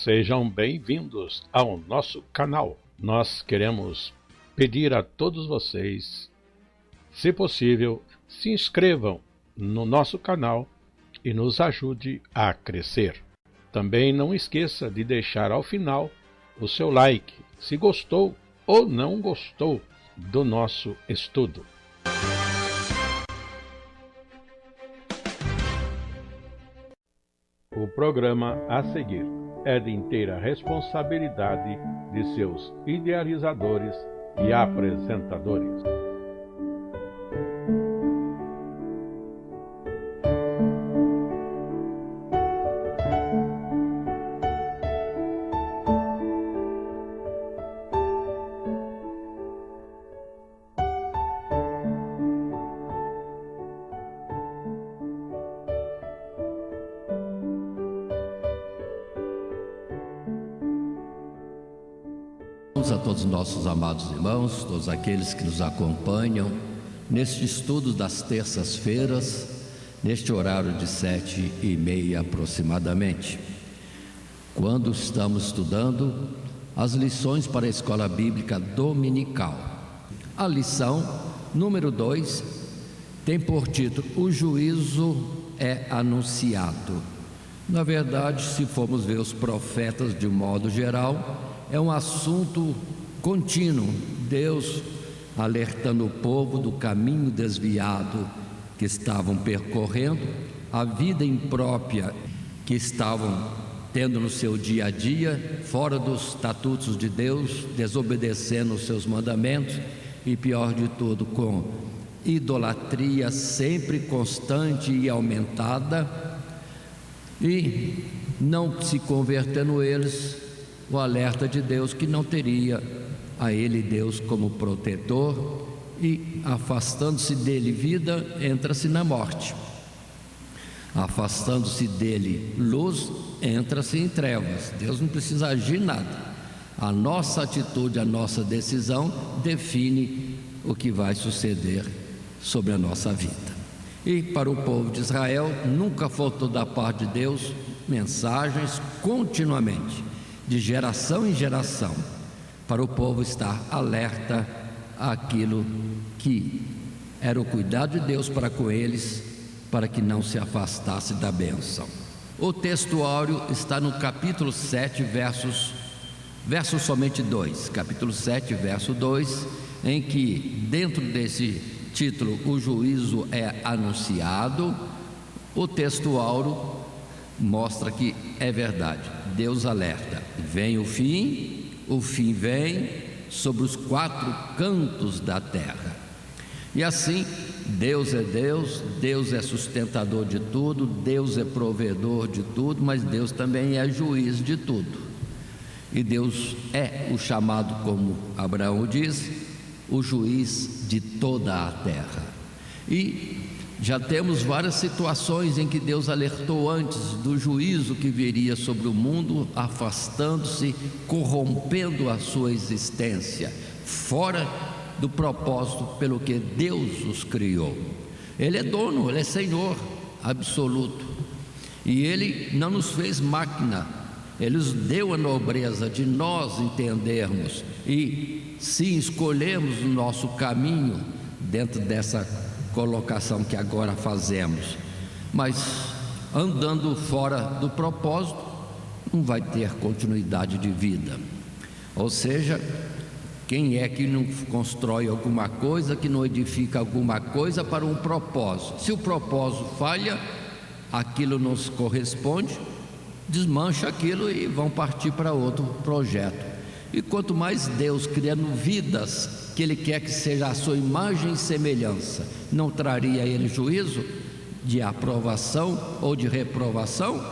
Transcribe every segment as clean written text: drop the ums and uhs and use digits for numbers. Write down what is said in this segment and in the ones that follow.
Sejam bem-vindos ao nosso canal. Nós queremos pedir a todos vocês, se possível, se inscrevam no nosso canal e nos ajude a crescer. Também não esqueça de deixar ao final o seu like, se gostou ou não gostou do nosso estudo. O programa a seguir é de inteira responsabilidade de seus idealizadores e apresentadores. A todos os nossos amados irmãos, todos aqueles que nos acompanham neste estudo das terças-feiras, neste horário de 7h30 aproximadamente, quando estamos estudando as lições para a Escola Bíblica Dominical. A lição número 2 tem por título: O juízo é anunciado. Na verdade, se formos ver os profetas de um modo geral, é um assunto contínuo, Deus alertando o povo do caminho desviado que estavam percorrendo, a vida imprópria que estavam tendo no seu dia a dia, fora dos estatutos de Deus, desobedecendo os seus mandamentos e, pior de tudo, com idolatria sempre constante e aumentada, e não se convertendo eles, o alerta de Deus que não teria a Ele, Deus, como protetor, e afastando-se dele vida, entra-se na morte. Afastando-se dele luz, entra-se em trevas. Deus não precisa agir nada. A nossa atitude, a nossa decisão define o que vai suceder sobre a nossa vida. E para o povo de Israel, nunca faltou da parte de Deus mensagens continuamente, de geração em geração, para o povo estar alerta àquilo que era o cuidado de Deus para com eles, para que não se afastasse da bênção. O textuário está no capítulo 7, versos somente 2, capítulo 7, verso 2, em que, dentro desse título, o juízo é anunciado, o textuário mostra que é verdade. Deus alerta: vem o fim vem sobre os 4 cantos da terra. E assim, Deus é sustentador de tudo, Deus é provedor de tudo, mas Deus também é juiz de tudo. E Deus é o chamado, como Abraão diz, o juiz de toda a terra. E já temos várias situações em que Deus alertou antes do juízo que viria sobre o mundo, afastando-se, corrompendo a sua existência, fora do propósito pelo que Deus os criou. Ele é dono, Ele é Senhor absoluto, e Ele não nos fez máquina, Ele nos deu a nobreza de nós entendermos e sim escolhermos o nosso caminho dentro dessa colocação que agora fazemos. Mas andando fora do propósito, não vai ter continuidade de vida. Ou seja, quem é que não constrói alguma coisa, que não edifica alguma coisa para um propósito? Se o propósito falha, aquilo não se corresponde, desmancha aquilo e vão partir para outro projeto. E quanto mais Deus criando vidas que Ele quer que seja a sua imagem e semelhança, não traria a Ele juízo de aprovação ou de reprovação?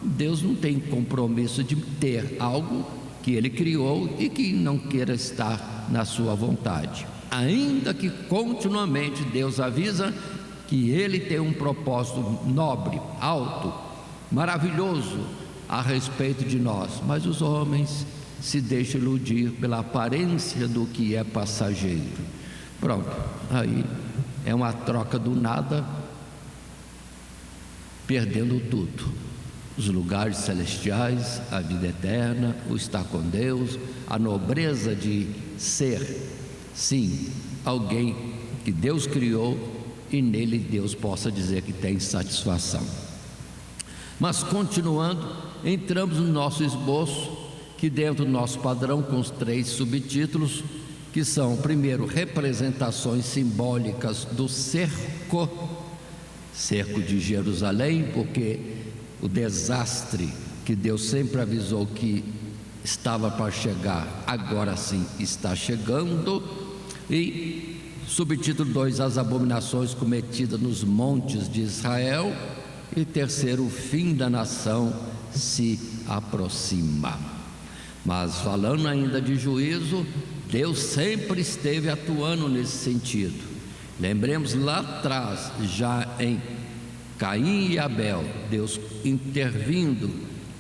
Deus não tem compromisso de ter algo que Ele criou e que não queira estar na sua vontade, ainda que continuamente Deus avisa que Ele tem um propósito nobre, alto, maravilhoso a respeito de nós, mas os homens se deixam iludir pela aparência do que é passageiro. Pronto, aí é uma troca do nada, perdendo tudo. os lugares celestiais, a vida eterna, o estar com Deus, a nobreza de ser, sim, alguém que Deus criou e nele Deus possa dizer que tem satisfação. Mas continuando, entramos no nosso esboço, que dentro do nosso padrão com os 3 subtítulos, que são, primeiro, representações simbólicas do cerco de Jerusalém, porque o desastre que Deus sempre avisou que estava para chegar, agora sim está chegando. E subtítulo 2, as abominações cometidas nos montes de Israel. E terceiro, o fim da nação se aproxima. Mas falando ainda de juízo, Deus sempre esteve atuando nesse sentido. Lembremos lá atrás, já em Caim e Abel, Deus intervindo,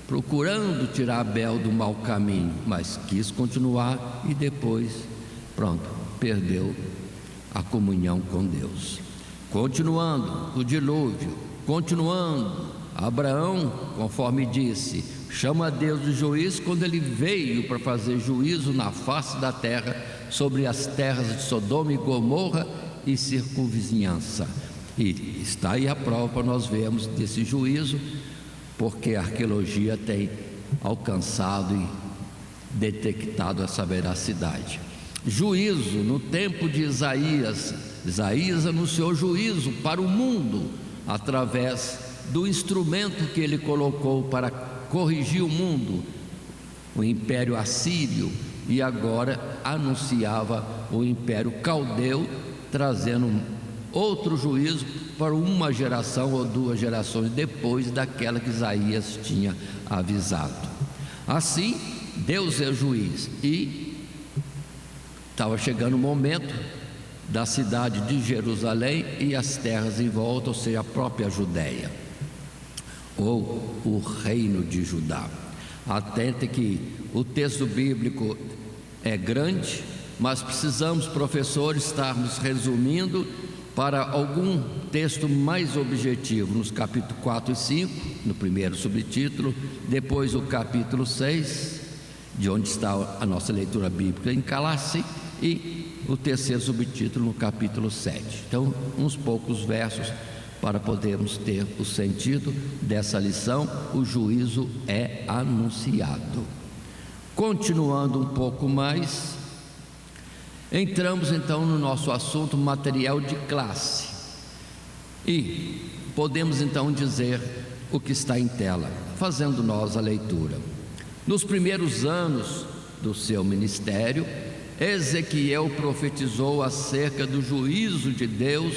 procurando tirar Abel do mau caminho, mas quis continuar e depois, pronto, perdeu a comunhão com Deus. Continuando, o dilúvio, continuando, Abraão, conforme disse, chama Deus de juiz quando ele veio para fazer juízo na face da terra sobre as terras de Sodoma e Gomorra e circunvizinhança. E está aí a prova para nós vermos desse juízo, porque a arqueologia tem alcançado e detectado essa veracidade. Juízo, no tempo de Isaías anunciou juízo para o mundo através do instrumento que ele colocou para corrigir o mundo, o Império Assírio, e agora anunciava o Império Caldeu, trazendo outro juízo para uma geração ou 2 gerações depois daquela que Isaías tinha avisado. Assim, Deus é juiz, e estava chegando o momento da cidade de Jerusalém e as terras em volta, ou seja, a própria Judéia, ou o reino de Judá. Atente que o texto bíblico é grande, mas precisamos, professores, estarmos resumindo para algum texto mais objetivo, nos capítulos 4 e 5, no primeiro subtítulo, depois o capítulo 6, de onde está a nossa leitura bíblica em Calace, e o terceiro subtítulo no capítulo 7. Então, uns poucos versos para podermos ter o sentido dessa lição. O juízo é anunciado. Continuando um pouco mais, entramos então no nosso assunto material de classe, e podemos então dizer o que está em tela, fazendo nós a leitura. Nos primeiros anos do seu ministério, Ezequiel profetizou acerca do juízo de Deus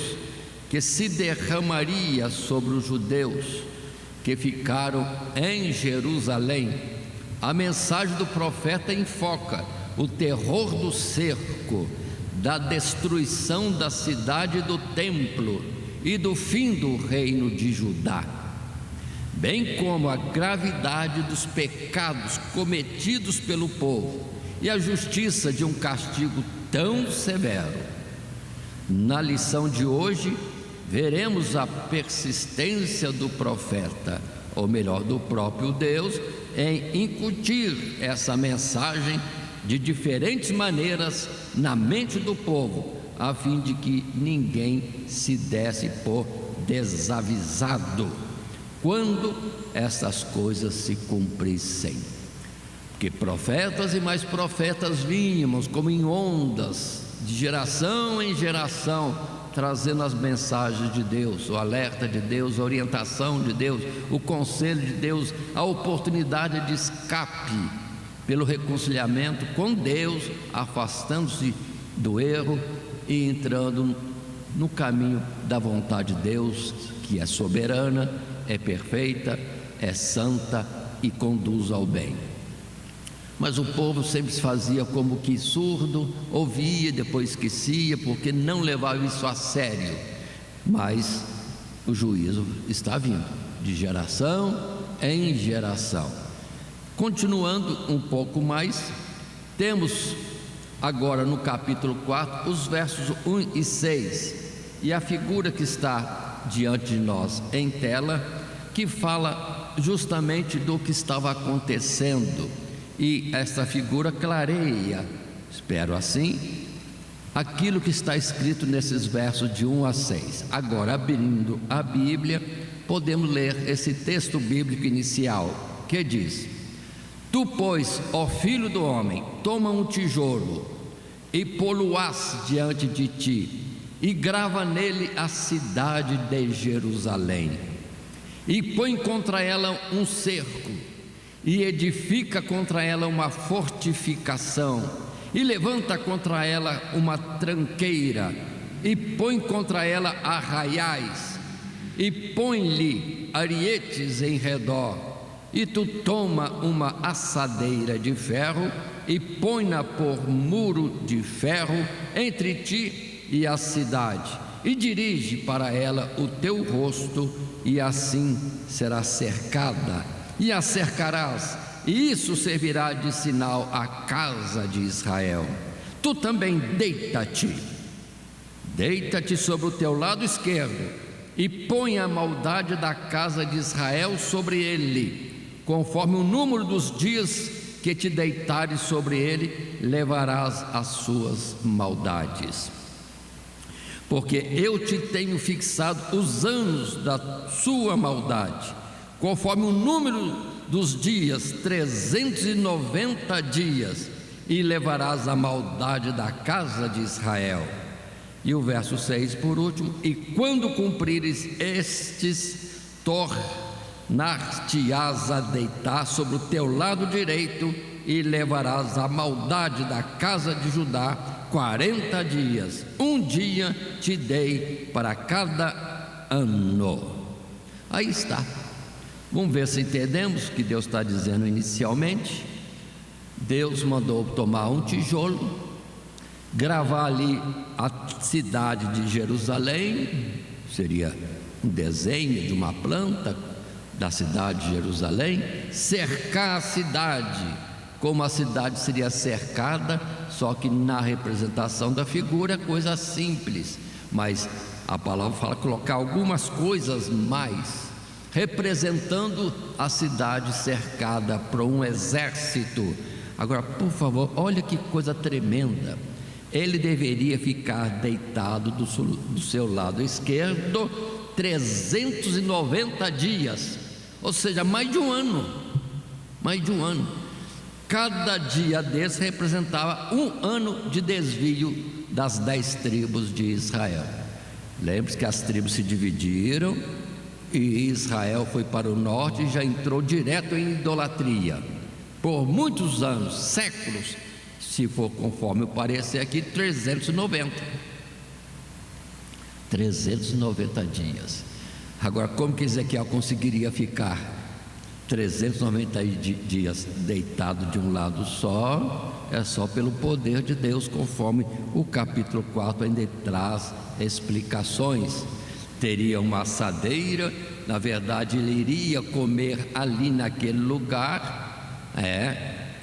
que se derramaria sobre os judeus que ficaram em Jerusalém. A mensagem do profeta enfoca o terror do cerco, da destruição da cidade e do templo e do fim do reino de Judá, bem como a gravidade dos pecados cometidos pelo povo e a justiça de um castigo tão severo. Na lição de hoje, veremos a persistência do profeta, ou melhor, do próprio Deus, em incutir essa mensagem de diferentes maneiras na mente do povo, a fim de que ninguém se desse por desavisado quando essas coisas se cumprissem. Porque profetas e mais profetas vínhamos como em ondas, de geração em geração, trazendo as mensagens de Deus, o alerta de Deus, a orientação de Deus, o conselho de Deus, a oportunidade de escape pelo reconciliamento com Deus, afastando-se do erro e entrando no caminho da vontade de Deus, que é soberana, é perfeita, é santa e conduz ao bem. Mas o povo sempre se fazia como que surdo, ouvia, depois esquecia, porque não levava isso a sério. Mas o juízo está vindo, de geração em geração. Continuando um pouco mais, temos agora no capítulo 4, os versos 1 e 6, e a figura que está diante de nós em tela que fala justamente do que estava acontecendo, e esta figura clareia, espero assim, aquilo que está escrito nesses versos de 1 a 6. Agora, abrindo a Bíblia, podemos ler esse texto bíblico inicial, que diz: Tu, pois, ó filho do homem, toma um tijolo e pô-lo-ás diante de ti, e grava nele a cidade de Jerusalém, e põe contra ela um cerco, e edifica contra ela uma fortificação, e levanta contra ela uma tranqueira, e põe contra ela arraiais, e põe-lhe arietes em redor. E tu toma uma assadeira de ferro, e põe-na por muro de ferro entre ti e a cidade, e dirige para ela o teu rosto, e assim será cercada, e a cercarás, e isso servirá de sinal à casa de Israel. Tu também deita-te sobre o teu lado esquerdo, e põe a maldade da casa de Israel sobre ele, conforme o número dos dias que te deitares sobre ele, levarás as suas maldades. Porque eu te tenho fixado os anos da sua maldade, conforme o número dos dias, 390 dias, e levarás a maldade da casa de Israel. E o verso 6 por último: e quando cumprires estes, tornar-te-ás a deitar sobre o teu lado direito, e levarás a maldade da casa de Judá 40 dias, um dia te dei para cada ano. Aí está. Vamos ver se entendemos o que Deus está dizendo inicialmente. Deus mandou tomar um tijolo, gravar ali a cidade de Jerusalém, seria um desenho de uma planta da cidade de Jerusalém, cercar a cidade, como a cidade seria cercada, só que na representação da figura, coisa simples, mas a palavra fala colocar algumas coisas mais, representando a cidade cercada por um exército. Agora, por favor, olha que coisa tremenda. Ele deveria ficar deitado do seu lado esquerdo 390 dias, ou seja, mais de um ano. Cada dia desse representava um ano de desvio das 10 tribos de Israel. Lembre-se que as tribos se dividiram e Israel foi para o norte e já entrou direto em idolatria por muitos anos, séculos, se for conforme o parecer aqui, 390 dias. Agora, como que Ezequiel conseguiria ficar 390 dias deitado de um lado só? É só pelo poder de Deus, conforme o capítulo 4 ainda traz explicações. Teria uma assadeira, na verdade ele iria comer ali naquele lugar,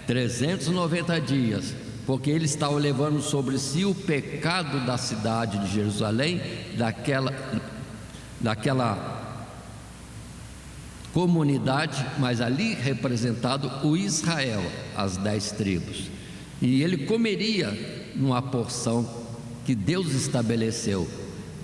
390 dias, porque ele estava levando sobre si o pecado da cidade de Jerusalém, daquela comunidade, mas ali representado o Israel, as 10 tribos, e ele comeria numa porção que Deus estabeleceu,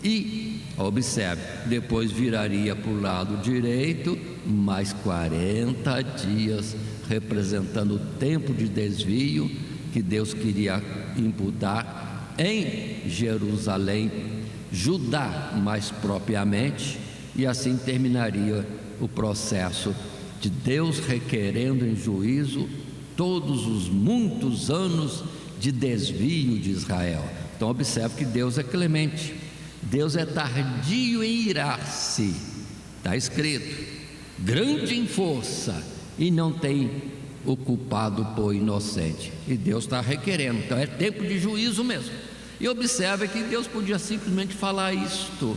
e observe, depois viraria para o lado direito, mais 40 dias, representando o tempo de desvio que Deus queria imputar em Jerusalém, Judá mais propriamente, e assim terminaria o processo de Deus requerendo em juízo todos os muitos anos de desvio de Israel. Então observe que Deus é clemente, Deus é tardio em irar-se, está escrito, grande em força, e não tem o culpado por inocente, e Deus está requerendo, então é tempo de juízo mesmo. E observe que Deus podia simplesmente falar isto,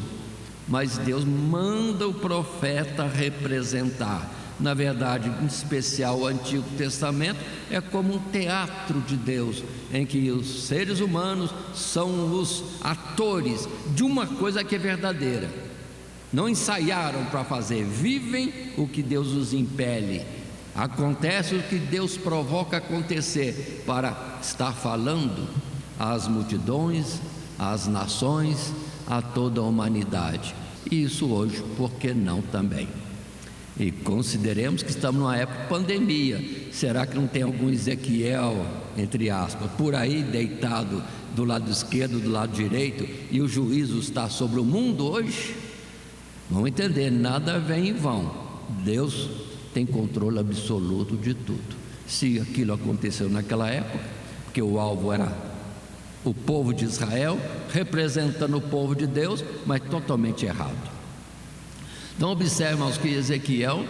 mas Deus manda o profeta representar. Na verdade, em especial o Antigo Testamento é como um teatro de Deus, em que os seres humanos são os atores de uma coisa que é verdadeira. não ensaiaram para fazer, vivem o que Deus os impele. Acontece o que Deus provoca acontecer, para estar falando às multidões, às nações, a toda a humanidade. E isso hoje, por que não também? E consideremos que estamos numa época de pandemia. Será que não tem algum Ezequiel, entre aspas, por aí deitado do lado esquerdo, do lado direito, e o juízo está sobre o mundo hoje? Vamos entender, nada vem em vão. Deus tem controle absoluto de tudo. Se aquilo aconteceu naquela época, porque o alvo era o povo de Israel, representando o povo de Deus, mas totalmente errado. Então observe, irmãos, que Ezequiel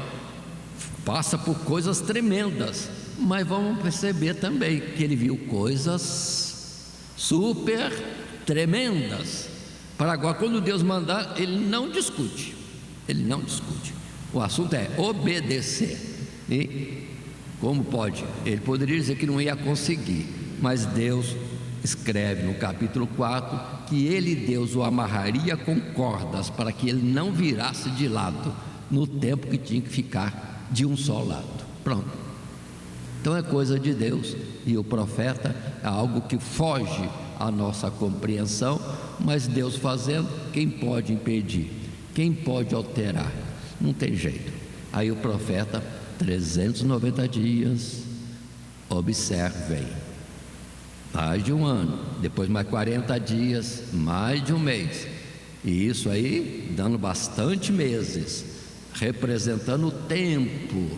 passa por coisas tremendas, mas vamos perceber também que ele viu coisas super tremendas. Para agora, quando Deus mandar, ele não discute. O assunto é obedecer. E como pode? Ele poderia dizer que não ia conseguir, mas Deus escreve no capítulo 4 que ele, Deus, o amarraria com cordas para que ele não virasse de lado no tempo que tinha que ficar de um só lado. Pronto. Então é coisa de Deus, e o profeta é algo que foge à nossa compreensão, mas Deus fazendo, quem pode impedir? Quem pode alterar? Não tem jeito. Aí o profeta, 390 dias, observem, mais de um ano, depois mais 40 dias, mais de um mês, e isso aí dando bastante meses, representando o tempo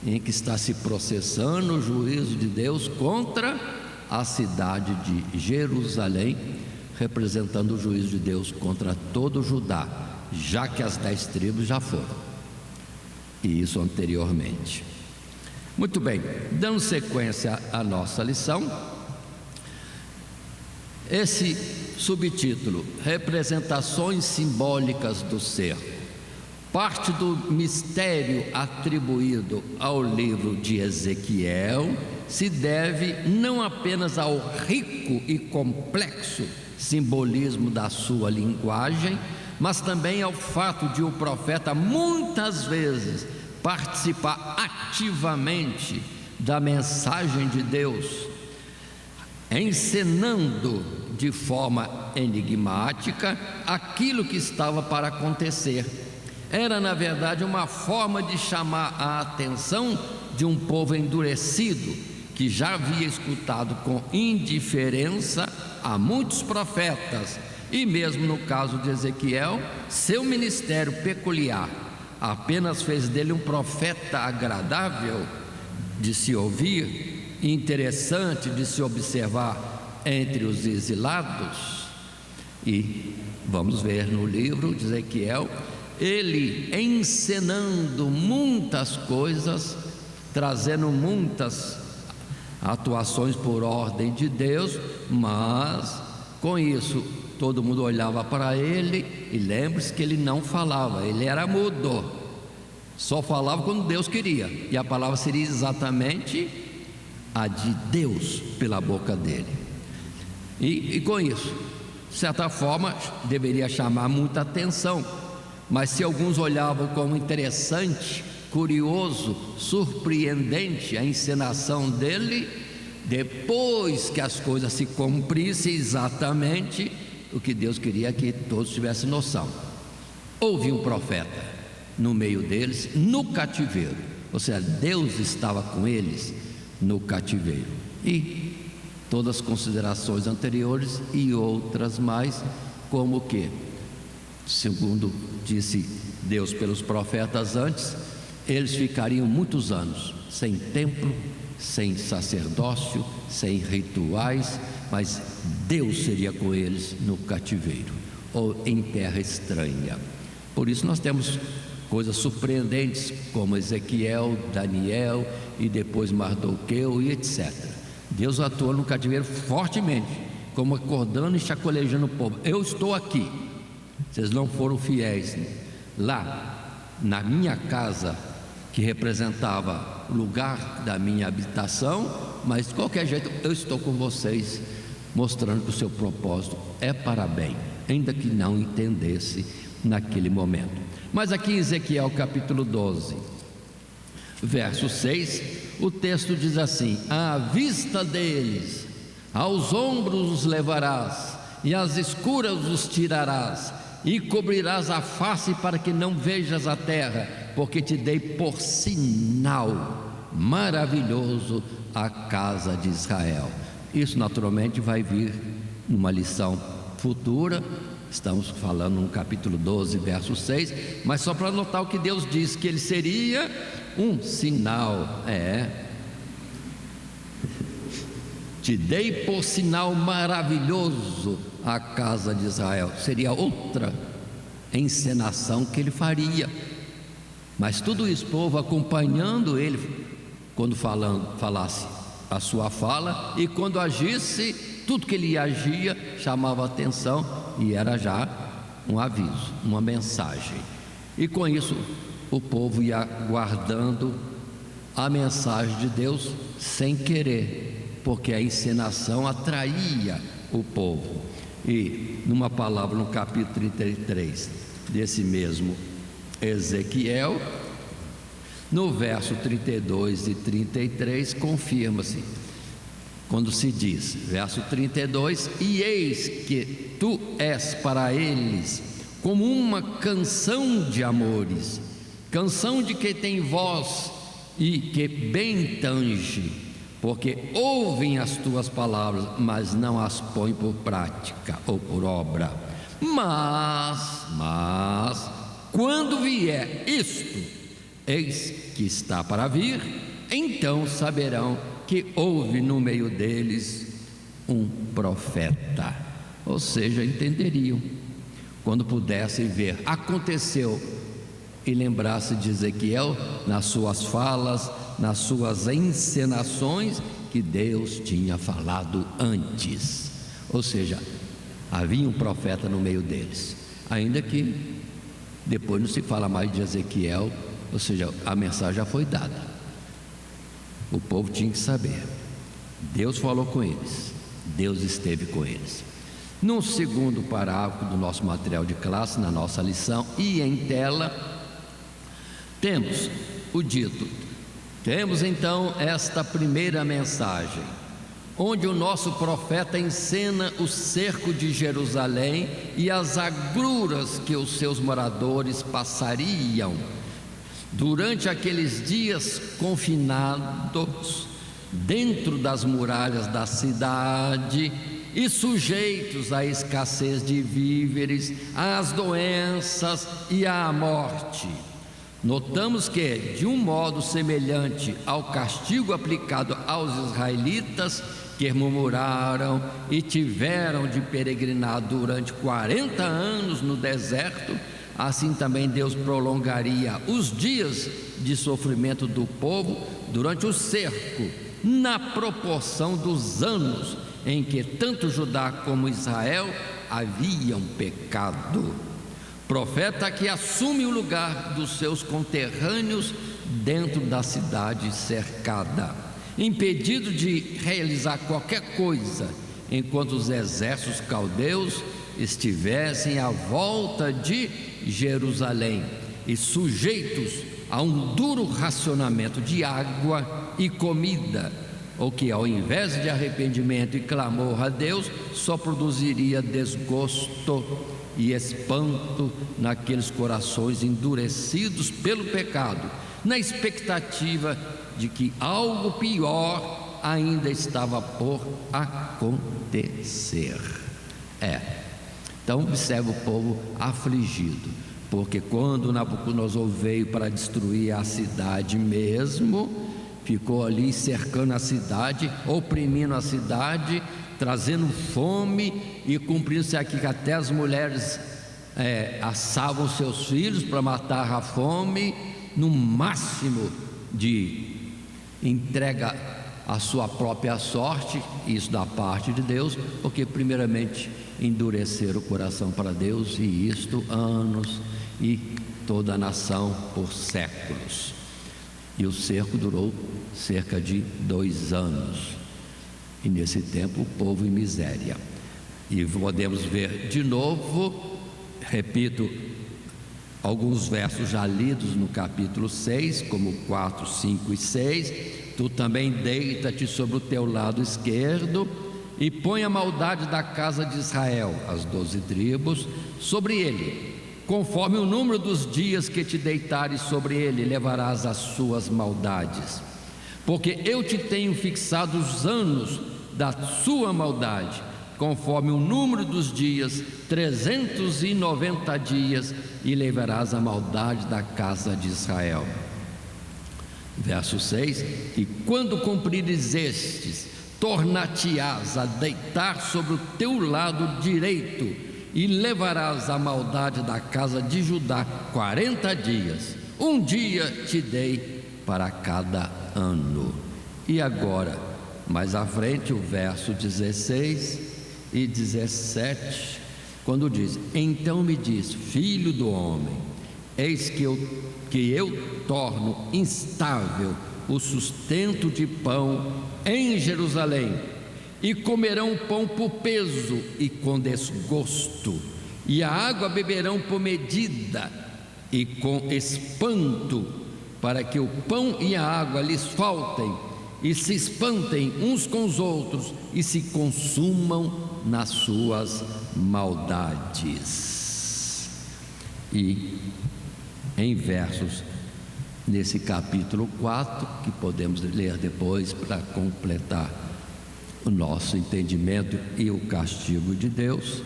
em que está se processando o juízo de Deus contra a cidade de Jerusalém, representando o juízo de Deus contra todo Judá, já que as 10 tribos já foram, e isso anteriormente. Muito bem, dando sequência à nossa lição, esse subtítulo, representações simbólicas do ser, parte do mistério atribuído ao livro de Ezequiel se deve não apenas ao rico e complexo simbolismo da sua linguagem, mas também ao fato de o profeta muitas vezes participar ativamente da mensagem de Deus, encenando de forma enigmática aquilo que estava para acontecer. Era, na verdade, uma forma de chamar a atenção de um povo endurecido, que já havia escutado com indiferença a muitos profetas, e mesmo no caso de Ezequiel, seu ministério peculiar apenas fez dele um profeta agradável de se ouvir, interessante de se observar entre os exilados. E vamos ver no livro de Ezequiel, ele encenando muitas coisas, trazendo muitas atuações por ordem de Deus, mas com isso todo mundo olhava para ele, e lembre-se que ele não falava, ele era mudo, só falava quando Deus queria, e a palavra seria exatamente a de Deus pela boca dele. E com isso, de certa forma, deveria chamar muita atenção, mas se alguns olhavam como interessante, curioso, surpreendente a encenação dele, depois que as coisas se cumprissem exatamente o que Deus queria que todos tivessem noção. Houve um profeta no meio deles, no cativeiro, ou seja, Deus estava com eles no cativeiro. E todas as considerações anteriores e outras mais, como que, segundo disse Deus pelos profetas antes, eles ficariam muitos anos sem templo, sem sacerdócio, sem rituais, mas Deus seria com eles no cativeiro ou em terra estranha. Por isso nós temos coisas surpreendentes como Ezequiel, Daniel e depois Mardoqueu e etc. Deus atua no cativeiro fortemente, como acordando e chacoalejando o povo. Eu estou aqui, vocês não foram fiéis lá na minha casa, que representava o lugar da minha habitação, mas de qualquer jeito eu estou com vocês, mostrando que o seu propósito é para bem, ainda que não entendesse naquele momento. Mas aqui em Ezequiel capítulo 12, verso 6, o texto diz assim: à vista deles, aos ombros os levarás, e às escuras os tirarás, e cobrirás a face para que não vejas a terra, porque te dei por sinal maravilhoso a casa de Israel. Isso naturalmente vai vir numa lição futura. Estamos falando no capítulo 12, verso 6, mas só para notar o que Deus diz, que ele seria um sinal. Te dei por sinal maravilhoso a casa de Israel. Seria outra encenação que ele faria. Mas tudo isso, povo acompanhando ele quando falasse a sua fala, e quando agisse, tudo que ele agia chamava atenção, e era já um aviso, uma mensagem. E com isso o povo ia guardando a mensagem de Deus sem querer, porque a encenação atraía o povo. E numa palavra, no capítulo 33 desse mesmo Ezequiel, no verso 32 e 33, confirma-se, quando se diz, verso 32: e eis que tu és para eles como uma canção de amores, canção de quem tem voz e que bem tange, porque ouvem as tuas palavras, mas não as põem por prática ou por obra. Mas quando vier isto, eis que está para vir, então saberão que houve no meio deles um profeta. Ou seja, entenderiam quando pudessem ver. Aconteceu, e lembrar-se de Ezequiel nas suas falas, nas suas encenações, que Deus tinha falado antes. Ou seja, havia um profeta no meio deles, ainda que depois não se fala mais de Ezequiel. Ou seja, a mensagem já foi dada, o povo tinha que saber. Deus falou com eles, Deus esteve com eles. No segundo parágrafo do nosso material de classe, na nossa lição e em tela, temos o dito. Temos então esta primeira mensagem, onde o nosso profeta encena o cerco de Jerusalém e as agruras que os seus moradores passariam durante aqueles dias confinados dentro das muralhas da cidade e sujeitos à escassez de víveres, às doenças e à morte. Notamos que, de um modo semelhante ao castigo aplicado aos israelitas que murmuraram e tiveram de peregrinar durante 40 anos no deserto, assim também Deus prolongaria os dias de sofrimento do povo durante o cerco, na proporção dos anos em que tanto Judá como Israel haviam pecado. Profeta que assume o lugar dos seus conterrâneos dentro da cidade cercada, impedido de realizar qualquer coisa enquanto os exércitos caldeus estivessem à volta de Jerusalém e sujeitos a um duro racionamento de água e comida, o que, ao invés de arrependimento e clamor a Deus, só produziria desgosto e espanto naqueles corações endurecidos pelo pecado, na expectativa de que algo pior ainda estava por acontecer. Então observa o povo afligido, porque quando Nabucodonosor veio para destruir a cidade mesmo, ficou ali cercando a cidade, oprimindo a cidade, trazendo fome, e cumprindo-se aqui que até as mulheres assavam seus filhos para matar a fome, no máximo de entrega à sua própria sorte, isso da parte de Deus, porque primeiramente endureceram o coração para Deus, e isto anos, e toda a nação por séculos. E o cerco durou cerca de 2 anos, e nesse tempo o povo em miséria. E podemos ver de novo, repito, alguns versos já lidos no capítulo 6, como 4, 5 e 6. Tu também deita-te sobre o teu lado esquerdo e põe a maldade da casa de Israel, as 12 tribos, sobre ele. Conforme o número dos dias que te deitares sobre ele, levarás as suas maldades. Porque eu te tenho fixado os anos da sua maldade, conforme o número dos dias, 390 dias, e levarás a maldade da casa de Israel. Verso 6: e quando cumprires estes, tornar-te-ás a deitar sobre o teu lado direito, e levarás a maldade da casa de Judá 40 dias, um dia te dei para cada ano. E agora, mais à frente, o verso 16 e 17, quando diz: então me diz, filho do homem, eis que eu torno instável o sustento de pão em Jerusalém, e comerão pão por peso e com desgosto, e a água beberão por medida e com espanto, para que o pão e a água lhes faltem, e se espantem uns com os outros, e se consumam nas suas maldades. E em versos nesse capítulo 4, que podemos ler depois para completar o nosso entendimento e o castigo de Deus,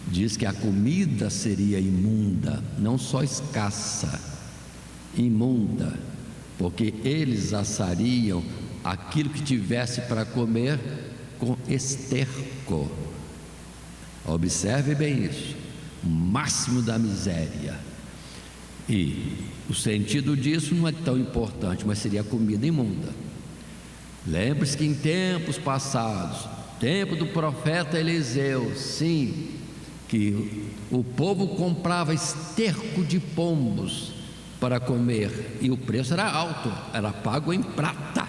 diz que a comida seria imunda, não só escassa, imunda, porque eles assariam aquilo que tivesse para comer com esterco. Observe bem isso, o máximo da miséria. E o sentido disso não é tão importante, mas seria comida imunda. Lembre-se que em tempos passados, tempo do profeta Eliseu, sim, que o povo comprava esterco de pombos para comer, e o preço era alto, era pago em prata,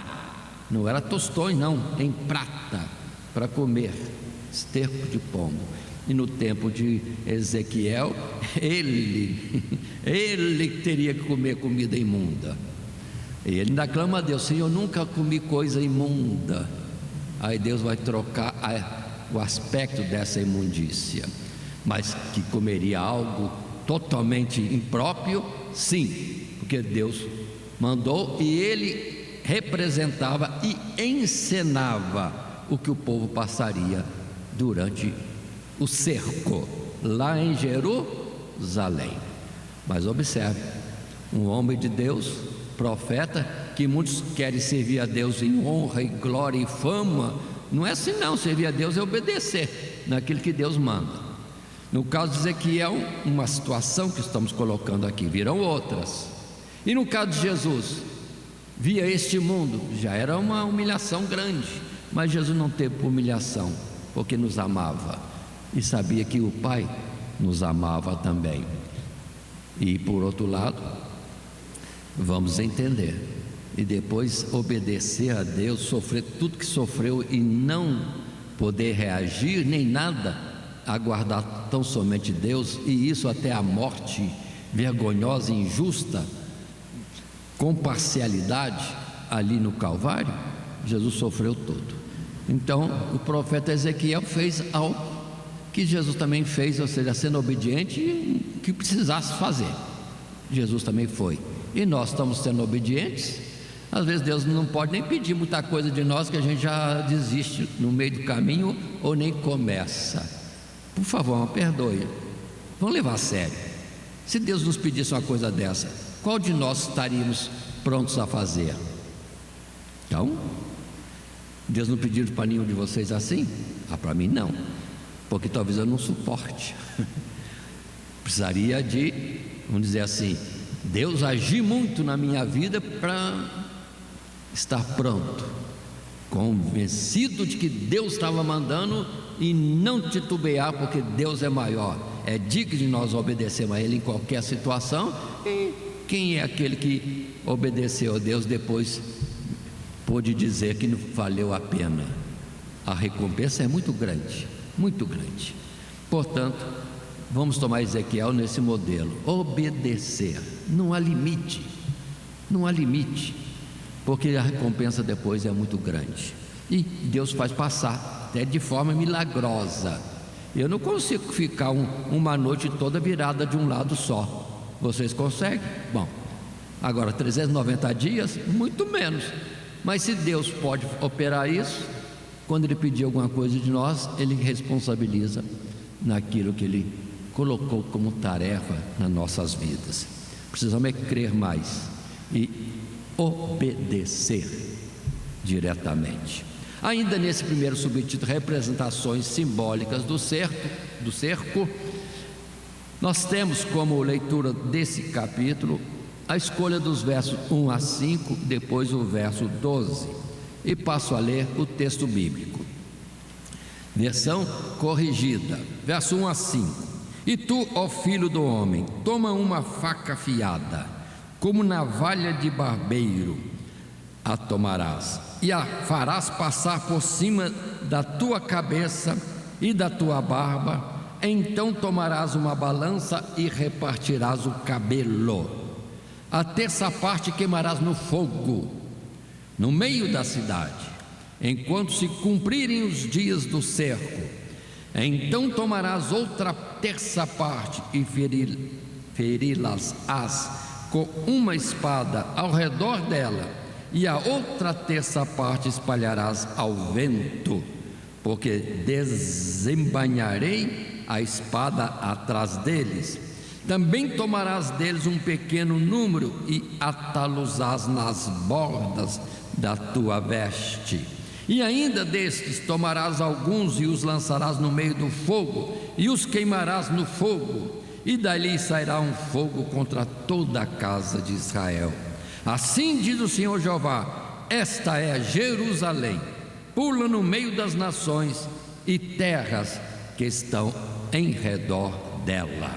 não era tostões não, em prata, para comer esterco de pombo. E no tempo de Ezequiel, ele teria que comer comida imunda. E ele ainda clama a Deus: Senhor, eu nunca comi coisa imunda. Aí Deus vai trocar o aspecto dessa imundícia. Mas que comeria algo totalmente impróprio, sim, porque Deus mandou, e ele representava e encenava o que o povo passaria durante o cerco lá em Jerusalém. Mas observe, um homem de Deus, profeta, que muitos querem servir a Deus em honra e glória e fama. Não é assim não, servir a Deus é obedecer naquilo que Deus manda. No caso de Ezequiel, uma situação que estamos colocando aqui, virão outras. E no caso de Jesus, via este mundo, já era uma humilhação grande, mas Jesus não teve humilhação, porque nos amava e sabia que o Pai nos amava também. E por outro lado, vamos entender, e depois obedecer a Deus, sofrer tudo que sofreu e não poder reagir nem nada, aguardar tão somente Deus, e isso até a morte vergonhosa e injusta, com parcialidade ali no Calvário. Jesus sofreu tudo. Então o profeta Ezequiel fez algo que Jesus também fez, ou seja, sendo obediente, que precisasse fazer, Jesus também foi. E nós estamos sendo obedientes. Às vezes Deus não pode nem pedir muita coisa de nós, que a gente já desiste no meio do caminho ou nem começa. Por favor, perdoe, vamos levar a sério. Se Deus nos pedisse uma coisa dessa, qual de nós estaríamos prontos a fazer? Então, Deus não pediu para nenhum de vocês assim? Para mim não, porque talvez eu não suporte. Precisaria de, vamos dizer assim, Deus agir muito na minha vida para estar pronto, convencido de que Deus estava mandando, e não titubear, porque Deus é maior, é digno de nós obedecermos a Ele em qualquer situação. E quem é aquele que obedeceu a Deus depois pôde dizer que não valeu a pena? A recompensa é muito grande, muito grande. Portanto, vamos tomar Ezequiel nesse modelo: obedecer. Não há limite, não há limite, porque a recompensa depois é muito grande, e Deus faz passar até de forma milagrosa. Eu não consigo ficar uma noite toda virada de um lado só. Vocês conseguem? Bom, agora 390 dias, muito menos. Mas se Deus pode operar isso, quando Ele pedir alguma coisa de nós, Ele responsabiliza naquilo que Ele colocou como tarefa nas nossas vidas. Precisamos é crer mais e obedecer diretamente. Ainda nesse primeiro subtítulo, representações simbólicas do cerco, nós temos como leitura desse capítulo a escolha dos versos 1 a 5, depois o verso 12, e passo a ler o texto bíblico. Versão corrigida, verso 1 a 5. E tu, ó filho do homem, toma uma faca afiada, como navalha de barbeiro, a tomarás, e a farás passar por cima da tua cabeça e da tua barba. Então tomarás uma balança e repartirás o cabelo. A terça parte queimarás no fogo, no meio da cidade, enquanto se cumprirem os dias do cerco. Então tomarás outra terça parte e feri-las-ás com uma espada ao redor dela, e a outra terça parte espalharás ao vento, porque desembainharei a espada atrás deles. Também tomarás deles um pequeno número e atá-los-ás nas bordas da tua veste. E ainda destes tomarás alguns e os lançarás no meio do fogo, e os queimarás no fogo, e dali sairá um fogo contra toda a casa de Israel. Assim diz o Senhor Jeová: esta é Jerusalém, pula no meio das nações e terras que estão em redor dela.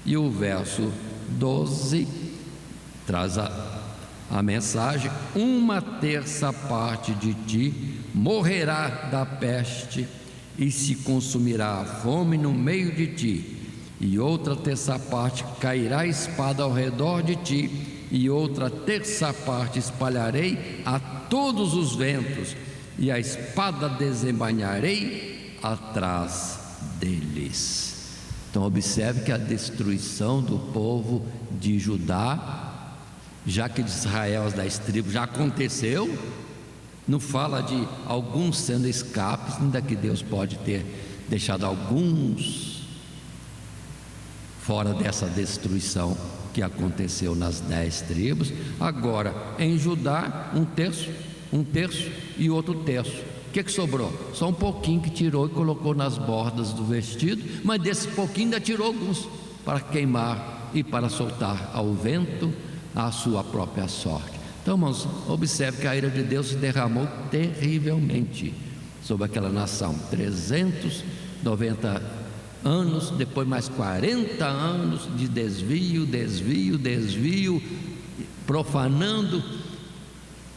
E o verso 12 traz a mensagem: uma terça parte de ti morrerá da peste e se consumirá a fome no meio de ti, e outra terça parte cairá a espada ao redor de ti, e outra terça parte espalharei a todos os ventos, e a espada desembainharei atrás deles. Então observe que a destruição do povo de Judá, já que de Israel as 10 tribos já aconteceu, não fala de alguns sendo escapes, ainda que Deus pode ter deixado alguns fora dessa destruição que aconteceu nas 10 tribos. Agora em Judá, um terço e outro terço. O que sobrou? Só um pouquinho que tirou e colocou nas bordas do vestido, mas desse pouquinho ainda tirou alguns para queimar e para soltar ao vento a sua própria sorte. Então, irmãos, observe que a ira de Deus se derramou terrivelmente sobre aquela nação. 390 anos, depois mais 40 anos de desvio, profanando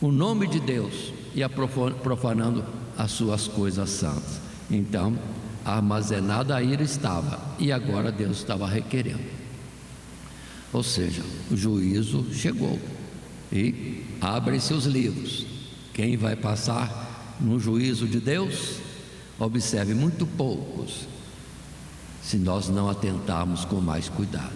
o nome de Deus e profanando as suas coisas santas. Então, armazenada a ira estava, e agora Deus estava requerendo. Ou seja, o juízo chegou e abrem-se os livros. Quem vai passar no juízo de Deus? Observe, muito poucos, se nós não atentarmos com mais cuidado.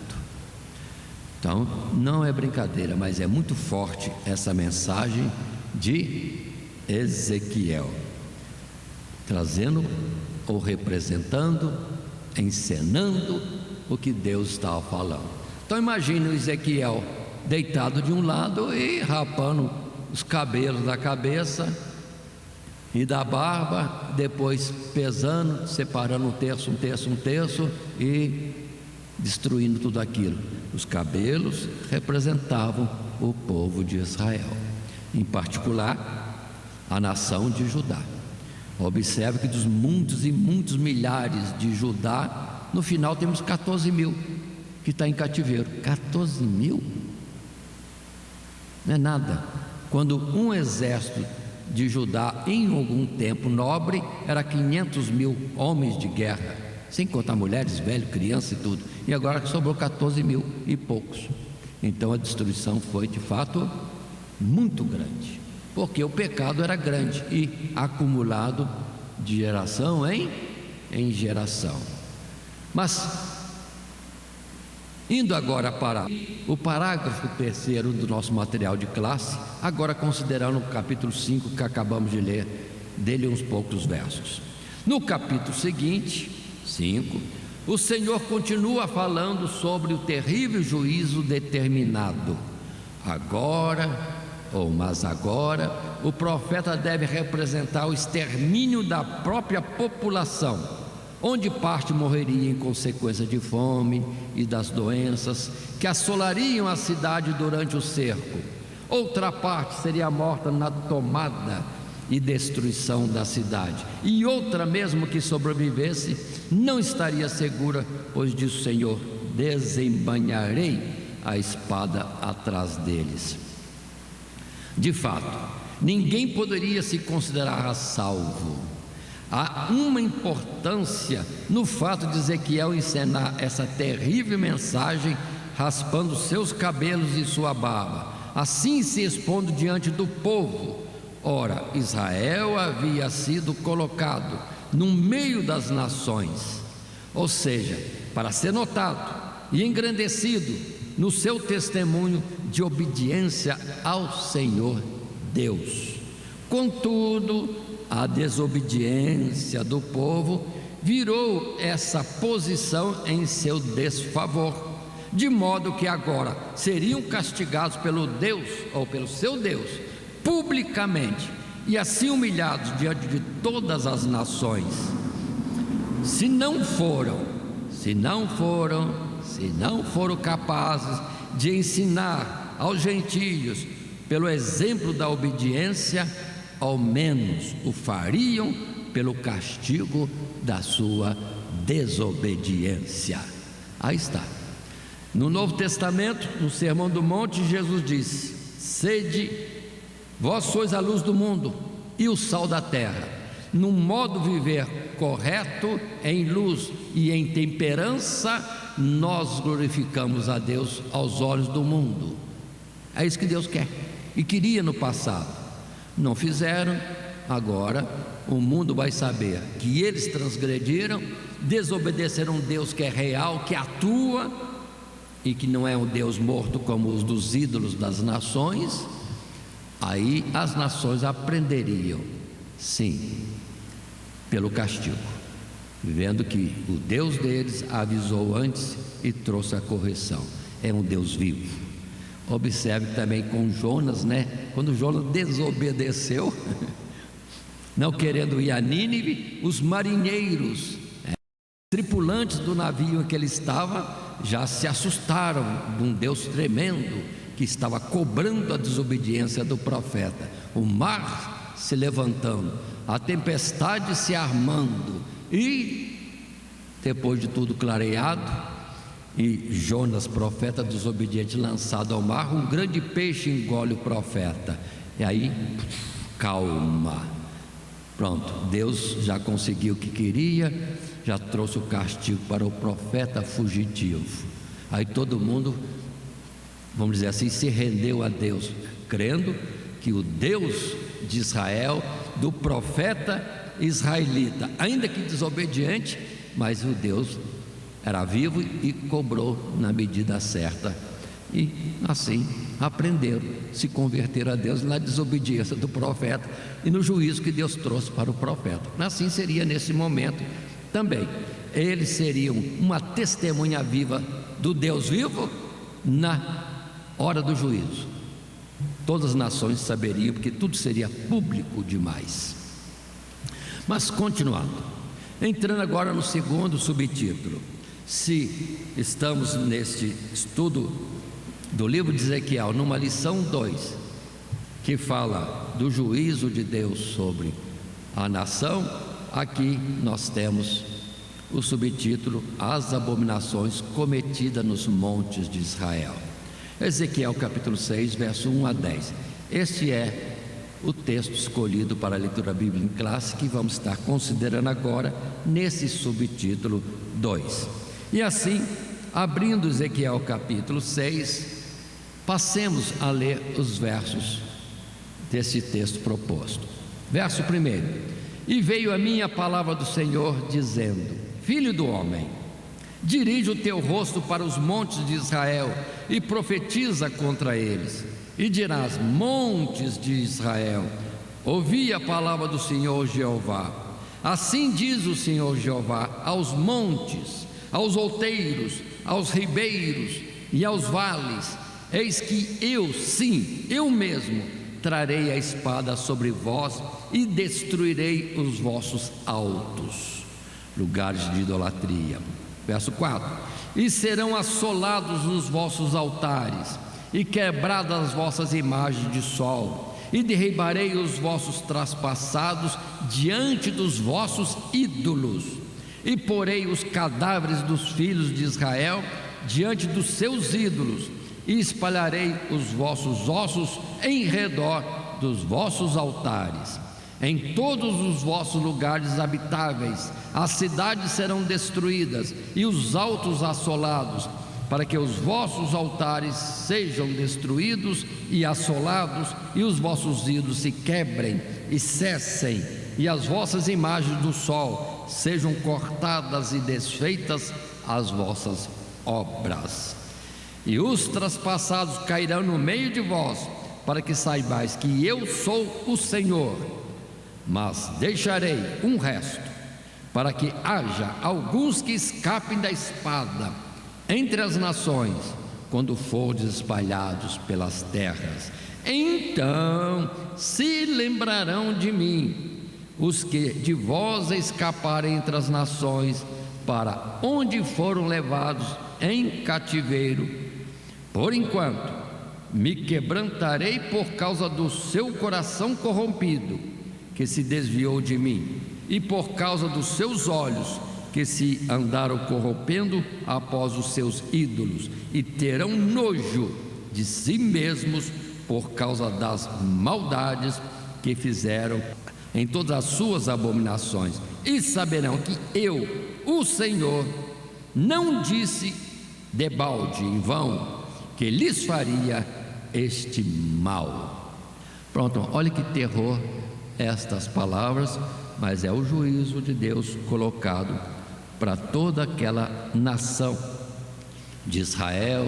Então, não é brincadeira, mas é muito forte essa mensagem de Ezequiel, trazendo ou representando, encenando o que Deus estava falando. Então imagine o Ezequiel deitado de um lado e rapando os cabelos da cabeça e da barba, depois pesando, separando um terço e destruindo tudo aquilo. Os cabelos representavam o povo de Israel, em particular a nação de Judá. Observe que dos muitos e muitos milhares de Judá, no final temos 14 mil que está em cativeiro. 14 mil não é nada. Quando um exército de Judá, em algum tempo nobre, era 500 mil homens de guerra. sem contar mulheres, velhos, crianças e tudo. E agora sobrou 14 mil e poucos. Então a destruição foi de fato muito grande, porque o pecado era grande e acumulado de geração em geração. Mas indo agora para o parágrafo 3º do nosso material de classe, agora considerando o capítulo 5 que acabamos de ler, dele uns poucos versos. No capítulo seguinte, 5, o Senhor continua falando sobre o terrível juízo determinado. Mas agora, o profeta deve representar o extermínio da própria população, onde parte morreria em consequência de fome e das doenças que assolariam a cidade durante o cerco. Outra parte seria morta na tomada e destruição da cidade, e outra, mesmo que sobrevivesse, não estaria segura, pois diz o Senhor: desembainharei a espada atrás deles. De fato, ninguém poderia se considerar a salvo. Há uma importância no fato de Ezequiel encenar essa terrível mensagem raspando seus cabelos e sua barba, assim se expondo diante do povo. Ora, Israel havia sido colocado no meio das nações, ou seja, para ser notado e engrandecido no seu testemunho de obediência ao Senhor Deus. Contudo, a desobediência do povo virou essa posição em seu desfavor, de modo que agora seriam castigados pelo Deus ou pelo seu Deus publicamente e assim humilhados diante de todas as nações. Se não foram capazes de ensinar aos gentios pelo exemplo da obediência, ao menos o fariam pelo castigo da sua desobediência. Aí está. No Novo Testamento, no Sermão do Monte, Jesus disse: sede, vós sois a luz do mundo e o sal da terra. No modo de viver correto, em luz e em temperança, nós glorificamos a Deus aos olhos do mundo. É isso que Deus quer e queria no passado. Não fizeram, agora o mundo vai saber que eles transgrediram, desobedeceram um Deus que é real, que atua e que não é um Deus morto como os dos ídolos das nações. Aí as nações aprenderiam, sim, pelo castigo, vendo que o Deus deles avisou antes e trouxe a correção. É um Deus vivo. Observe também com Jonas, quando Jonas desobedeceu, não querendo ir a Nínive, os marinheiros, tripulantes do navio em que ele estava, já se assustaram de um Deus tremendo que estava cobrando a desobediência do profeta. O mar se levantando, a tempestade se armando, e depois de tudo clareado, e Jonas, profeta desobediente, lançado ao mar, um grande peixe engole o profeta. E aí, calma. Pronto, Deus já conseguiu o que queria, já trouxe o castigo para o profeta fugitivo. Aí todo mundo, vamos dizer assim, se rendeu a Deus, crendo que o Deus de Israel, do profeta israelita, ainda que desobediente, mas o Deus era vivo e cobrou na medida certa. E assim aprenderam, se converteram a Deus na desobediência do profeta e no juízo que Deus trouxe para o profeta. Assim seria nesse momento também. Eles seriam uma testemunha viva do Deus vivo na hora do juízo. Todas as nações saberiam, porque tudo seria público demais. Mas continuando, entrando agora no segundo subtítulo. Se estamos neste estudo do livro de Ezequiel, numa lição 2, que fala do juízo de Deus sobre a nação, aqui nós temos o subtítulo: as abominações cometidas nos montes de Israel. Ezequiel capítulo 6, verso 1 a 10. Este é o texto escolhido para a leitura bíblica em classe, que vamos estar considerando agora nesse subtítulo 2. E assim, abrindo Ezequiel capítulo 6, passemos a ler os versos desse texto proposto. Verso 1: E veio a mim a palavra do Senhor, dizendo: Filho do homem, dirige o teu rosto para os montes de Israel e profetiza contra eles, e dirás: montes de Israel, ouvi a palavra do Senhor Jeová. Assim diz o Senhor Jeová aos montes, aos outeiros, aos ribeiros e aos vales: eis que eu, sim, eu mesmo, trarei a espada sobre vós e destruirei os vossos altos, lugares de idolatria. Verso 4: E serão assolados os vossos altares, e quebradas as vossas imagens de sol, e derribarei os vossos traspassados diante dos vossos ídolos, e porei os cadáveres dos filhos de Israel diante dos seus ídolos, e espalharei os vossos ossos em redor dos vossos altares. Em todos os vossos lugares habitáveis as cidades serão destruídas e os altos assolados, para que os vossos altares sejam destruídos e assolados, e os vossos ídolos se quebrem e cessem, e as vossas imagens do sol sejam cortadas e desfeitas as vossas obras. E os traspassados cairão no meio de vós, para que saibais que eu sou o Senhor. Mas deixarei um resto, para que haja alguns que escapem da espada entre as nações, quando fordes espalhados pelas terras. Então se lembrarão de mim os que de vós escaparem entre as nações, para onde foram levados em cativeiro. Por enquanto me quebrantarei por causa do seu coração corrompido, que se desviou de mim, e por causa dos seus olhos, que se andaram corrompendo após os seus ídolos, e terão nojo de si mesmos por causa das maldades que fizeram em todas as suas abominações, e saberão que eu, o Senhor, não disse debalde em vão que lhes faria este mal. Pronto, olha que terror estas palavras, mas é o juízo de Deus colocado para toda aquela nação de Israel,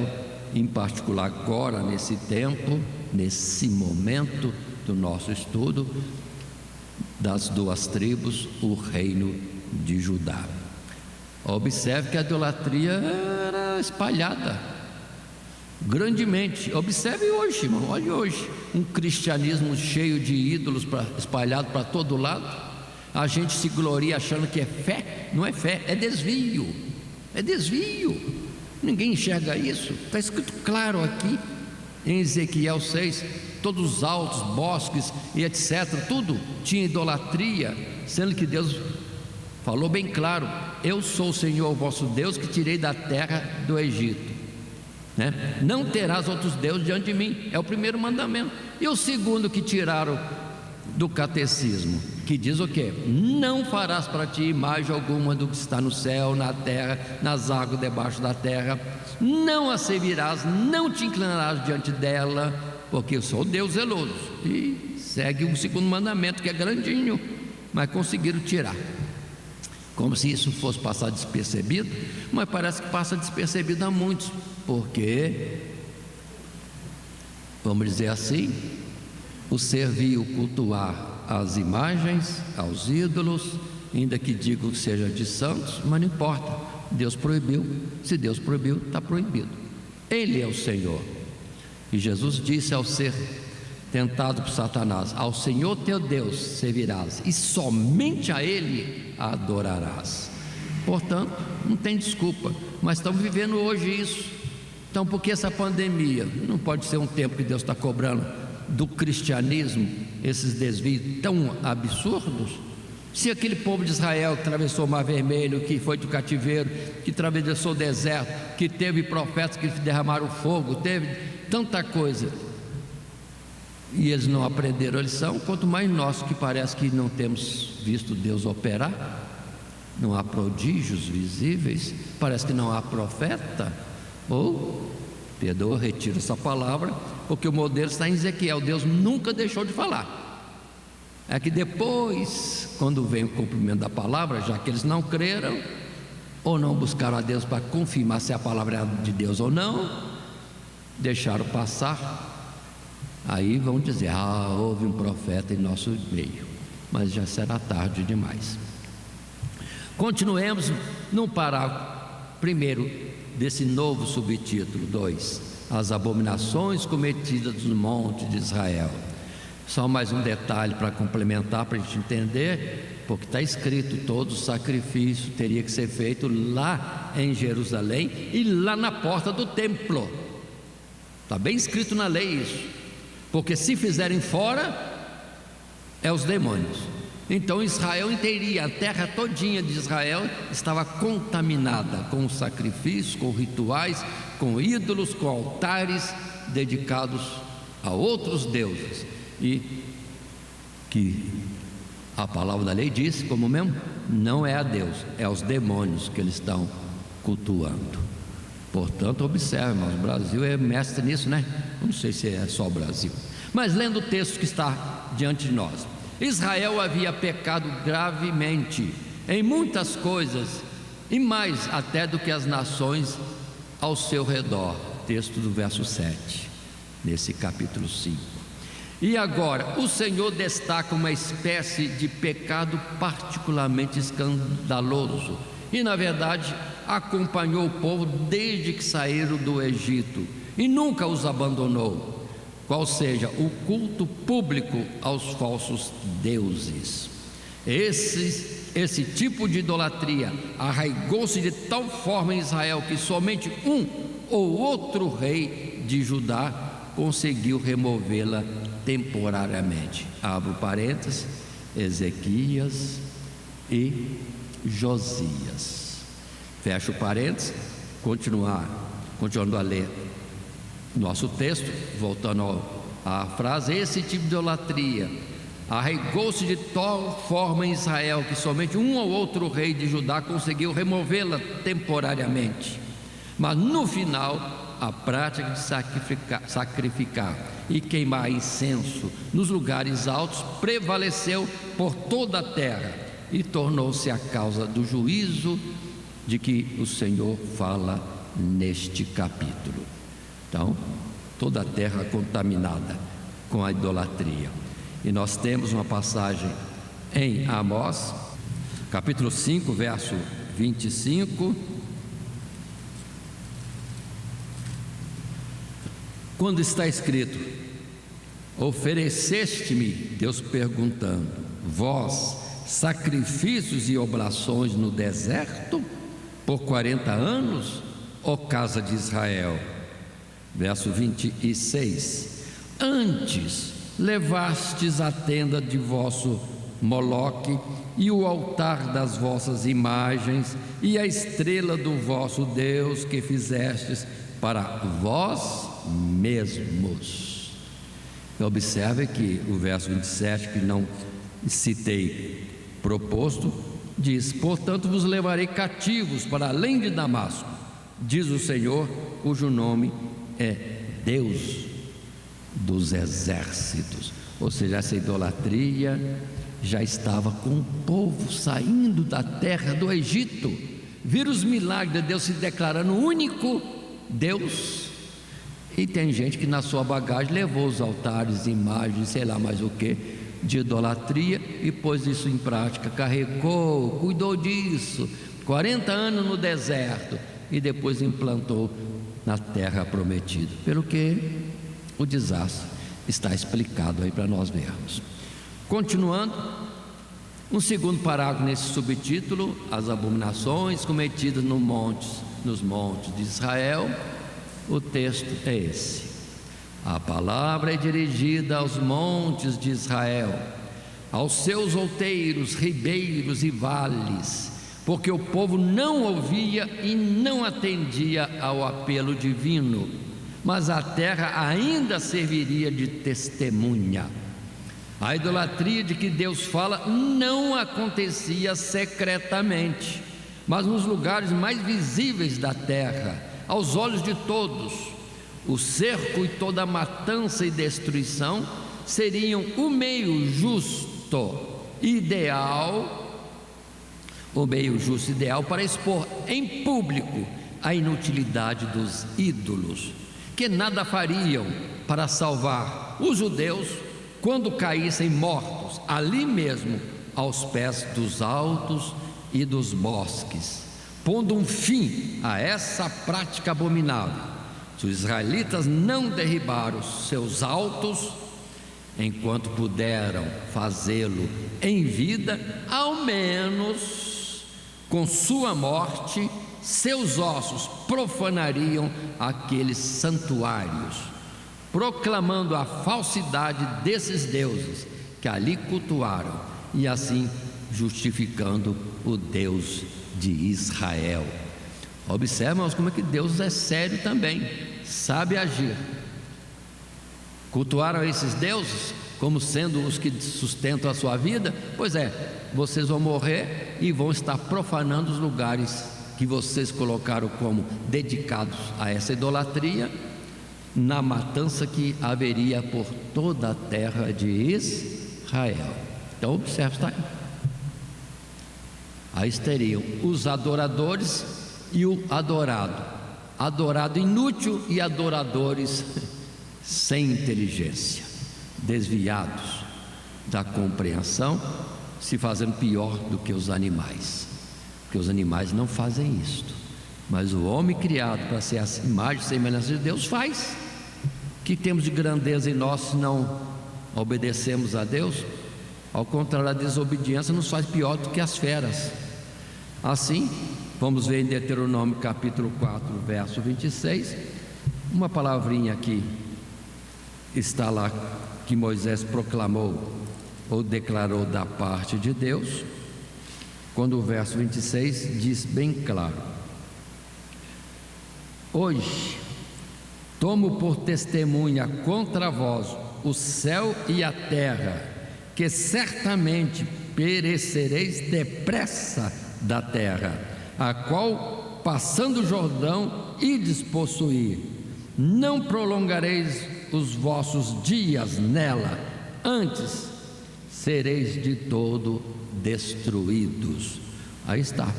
em particular agora nesse tempo, nesse momento do nosso estudo, das duas tribos, o reino de Judá. Observe que a idolatria era espalhada grandemente. Observe hoje, irmão, olhe hoje, um cristianismo cheio de ídolos espalhado para todo lado. A gente se gloria achando que é fé. Não é fé, é desvio. É desvio. Ninguém enxerga isso. Está escrito claro aqui em Ezequiel 6. Todos os altos, bosques e etc, tudo tinha idolatria, sendo que Deus falou bem claro: eu sou o Senhor vosso Deus, que tirei da terra do Egito, né? Não terás outros deuses diante de mim. É o primeiro mandamento. E o segundo que tiraram do catecismo, que diz o quê? Não farás para ti imagem alguma do que está no céu, na terra, nas águas debaixo da terra. Não a servirás, não te inclinarás diante dela, porque eu sou Deus zeloso. E segue o segundo mandamento, que é grandinho, mas conseguiram tirar, como se isso fosse passar despercebido. Mas parece que passa despercebido a muitos, porque, vamos dizer assim, o servir, o cultuar as imagens, aos ídolos, ainda que digam que seja de santos, mas não importa, Deus proibiu. Se Deus proibiu, está proibido. Ele é o Senhor. E Jesus disse ao ser tentado por Satanás: ao Senhor teu Deus servirás, e somente a Ele adorarás. Portanto, não tem desculpa. Mas estamos vivendo hoje isso. Então, por que essa pandemia? Não pode ser um tempo que Deus está cobrando do cristianismo esses desvios tão absurdos? Se aquele povo de Israel que atravessou o Mar Vermelho, que foi do cativeiro, que atravessou o deserto, que teve profetas que derramaram fogo, teve tanta coisa, e eles não aprenderam a lição, quanto mais nós, que parece que não temos visto Deus operar, não há prodígios visíveis, parece que não há profeta, ou, perdoa, retiro essa palavra, porque o modelo está em Ezequiel. Deus nunca deixou de falar. É que depois, quando vem o cumprimento da palavra, já que eles não creram, ou não buscaram a Deus para confirmar se a palavra é de Deus ou não, deixaram passar, aí vão dizer: houve um profeta em nosso meio, mas já será tarde demais. Continuemos no parágrafo primeiro desse novo subtítulo 2: as abominações cometidas no monte de Israel. Só mais um detalhe para complementar, para a gente entender, porque está escrito: todo sacrifício teria que ser feito lá em Jerusalém e lá na porta do templo. Está bem escrito na lei isso, porque se fizerem fora, é os demônios. Então Israel inteirinha, a terra todinha de Israel estava contaminada com sacrifícios, com rituais, com ídolos, com altares dedicados a outros deuses, e que a palavra da lei diz, como mesmo, não é a Deus, é aos demônios que eles estão cultuando. Portanto, observe, irmãos, o Brasil é mestre nisso, né? Não sei se é só o Brasil, mas lendo o texto que está diante de nós, Israel havia pecado gravemente em muitas coisas, e mais até do que as nações ao seu redor. Texto do verso 7, nesse capítulo 5. E agora o Senhor destaca uma espécie de pecado particularmente escandaloso, e na verdade acompanhou o povo desde que saíram do Egito e nunca os abandonou, qual seja o culto público aos falsos deuses. Esse tipo de idolatria arraigou-se de tal forma em Israel que somente um ou outro rei de Judá conseguiu removê-la temporariamente. Abro parênteses, Ezequias e Josias. Fecho parênteses, continuando a ler nosso texto, voltando à frase: esse tipo de idolatria arraigou-se de tal forma em Israel que somente um ou outro rei de Judá conseguiu removê-la temporariamente. Mas no final, a prática de sacrificar e queimar incenso nos lugares altos prevaleceu por toda a terra e tornou-se a causa do juízo de que o Senhor fala neste capítulo. Então, toda a terra contaminada com a idolatria. E nós temos uma passagem em Amós, capítulo 5, verso 25, quando está escrito: ofereceste-me, Deus perguntando, vós sacrifícios e oblações no deserto por 40 anos, ó casa de Israel? Verso 26: antes levastes a tenda de vosso Moloque e o altar das vossas imagens e a estrela do vosso Deus que fizestes para vós mesmos. Observe que o verso 27, que não citei proposto, diz: portanto vos levarei cativos para além de Damasco, diz o Senhor, cujo nome é Deus dos exércitos. Ou seja, essa idolatria já estava com o povo saindo da terra do Egito. Viram os milagres de Deus se declarando o único Deus, e tem gente que na sua bagagem levou os altares, imagens, sei lá mais o que, de idolatria, e pôs isso em prática, carregou, cuidou disso, 40 anos no deserto, e depois implantou na terra prometida. Pelo que o desastre está explicado aí para nós vermos. Continuando, um segundo parágrafo nesse subtítulo: as abominações cometidas nos montes de Israel. O texto é esse: a palavra é dirigida aos montes de Israel, aos seus outeiros, ribeiros e vales, porque o povo não ouvia e não atendia ao apelo divino. mas a terra ainda serviria de testemunha. A idolatria de que Deus fala não acontecia secretamente, mas nos lugares mais visíveis da terra, aos olhos de todos. O cerco e toda a matança e destruição seriam o meio justo ideal, para expor em público a inutilidade dos ídolos, que nada fariam para salvar os judeus quando caíssem mortos ali mesmo aos pés dos altos e dos bosques, pondo um fim a essa prática abominável. Se os israelitas não derribaram seus altos enquanto puderam fazê-lo em vida, ao menos com sua morte seus ossos profanariam aqueles santuários, proclamando a falsidade desses deuses que ali cultuaram, e assim justificando o Deus de Israel. Observem como é que Deus é sério também, sabe agir. Cultuaram esses deuses como sendo os que sustentam a sua vida? Pois é, vocês vão morrer e vão estar profanando os lugares que vocês colocaram como dedicados a essa idolatria, na matança que haveria por toda a terra de Israel. Então observe, está aí. Aí teriam os adoradores e o adorado inútil e adoradores sem inteligência, desviados da compreensão, se fazendo pior do que os animais, porque os animais não fazem isto, mas o homem criado para ser a imagem e semelhança de Deus faz. O que temos de grandeza em nós se não obedecemos a Deus? Ao contrário, a desobediência nos faz pior do que as feras. Assim, vamos ver em Deuteronômio capítulo 4, verso 26, uma palavrinha que está lá, que Moisés proclamou ou declarou da parte de Deus, quando o verso 26 diz bem claro: hoje tomo por testemunha contra vós o céu e a terra, que certamente perecereis depressa da terra, a qual, passando o Jordão, ides possuir. Não prolongareis os vossos dias nela, antes sereis de todo destruídos. Aí está.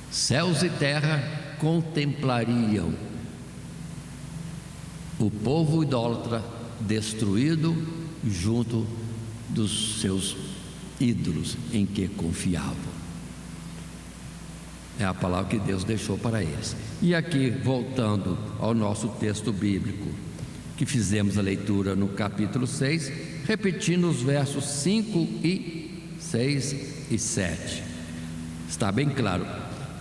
Céus e terra contemplariam o povo idólatra destruído junto dos seus ídolos em que confiavam. É a palavra que Deus deixou para eles. E aqui, voltando ao nosso texto bíblico, que fizemos a leitura no capítulo 6, repetindo os versos 5 e 6 e 7. Está bem claro: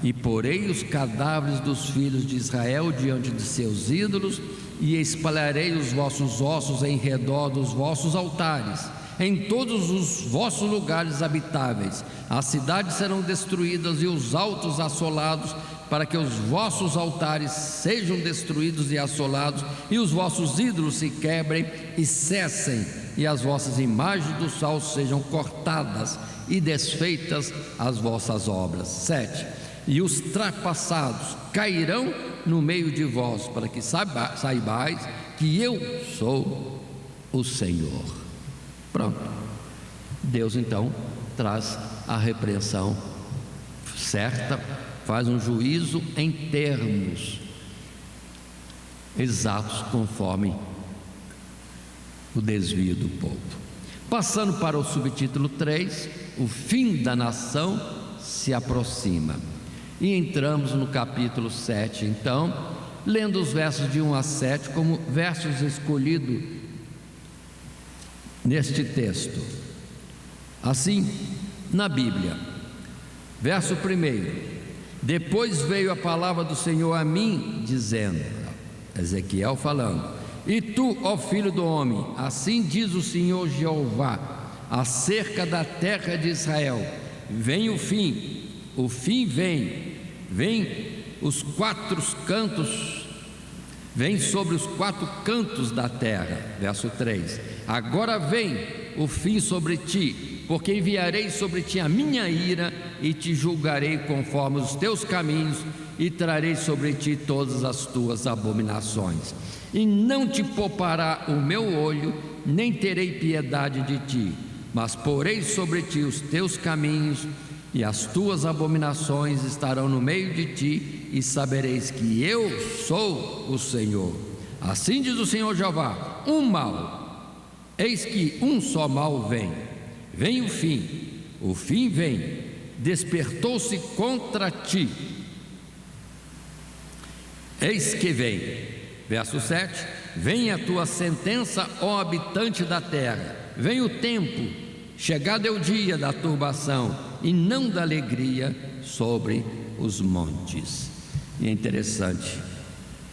e porei os cadáveres dos filhos de Israel diante de seus ídolos, e espalharei os vossos ossos em redor dos vossos altares, em todos os vossos lugares habitáveis. As cidades serão destruídas e os altos assolados, para que os vossos altares sejam destruídos e assolados, e os vossos ídolos se quebrem e cessem, e as vossas imagens do sal sejam cortadas e desfeitas as vossas obras. 7. E os trapassados cairão no meio de vós, para que saibais que eu sou o Senhor. Pronto. Deus então traz a repreensão certa, faz um juízo em termos exatos, conforme o desvio do povo. Passando para o subtítulo 3, o fim da nação se aproxima. E entramos no capítulo 7, então, lendo os versos de 1 a 7 como versos escolhidos neste texto. Assim, na Bíblia, verso 1: depois veio a palavra do Senhor a mim, dizendo, Ezequiel falando: e tu, ó filho do homem, assim diz o Senhor Jeová acerca da terra de Israel: vem o fim vem os quatro cantos vem sobre os 4 cantos da terra. Verso 3: agora vem o fim sobre ti, porque enviarei sobre ti a minha ira e te julgarei conforme os teus caminhos e trarei sobre ti todas as tuas abominações. E não te poupará o meu olho, nem terei piedade de ti, mas porei sobre ti os teus caminhos, e as tuas abominações estarão no meio de ti, e sabereis que eu sou o Senhor. Assim diz o Senhor Jeová: um mal, eis que um só mal vem, vem o fim vem, despertou-se contra ti. Eis que vem. Verso 7: vem a tua sentença, ó habitante da terra, vem o tempo, chegado é o dia da turbação e não da alegria sobre os montes. E é interessante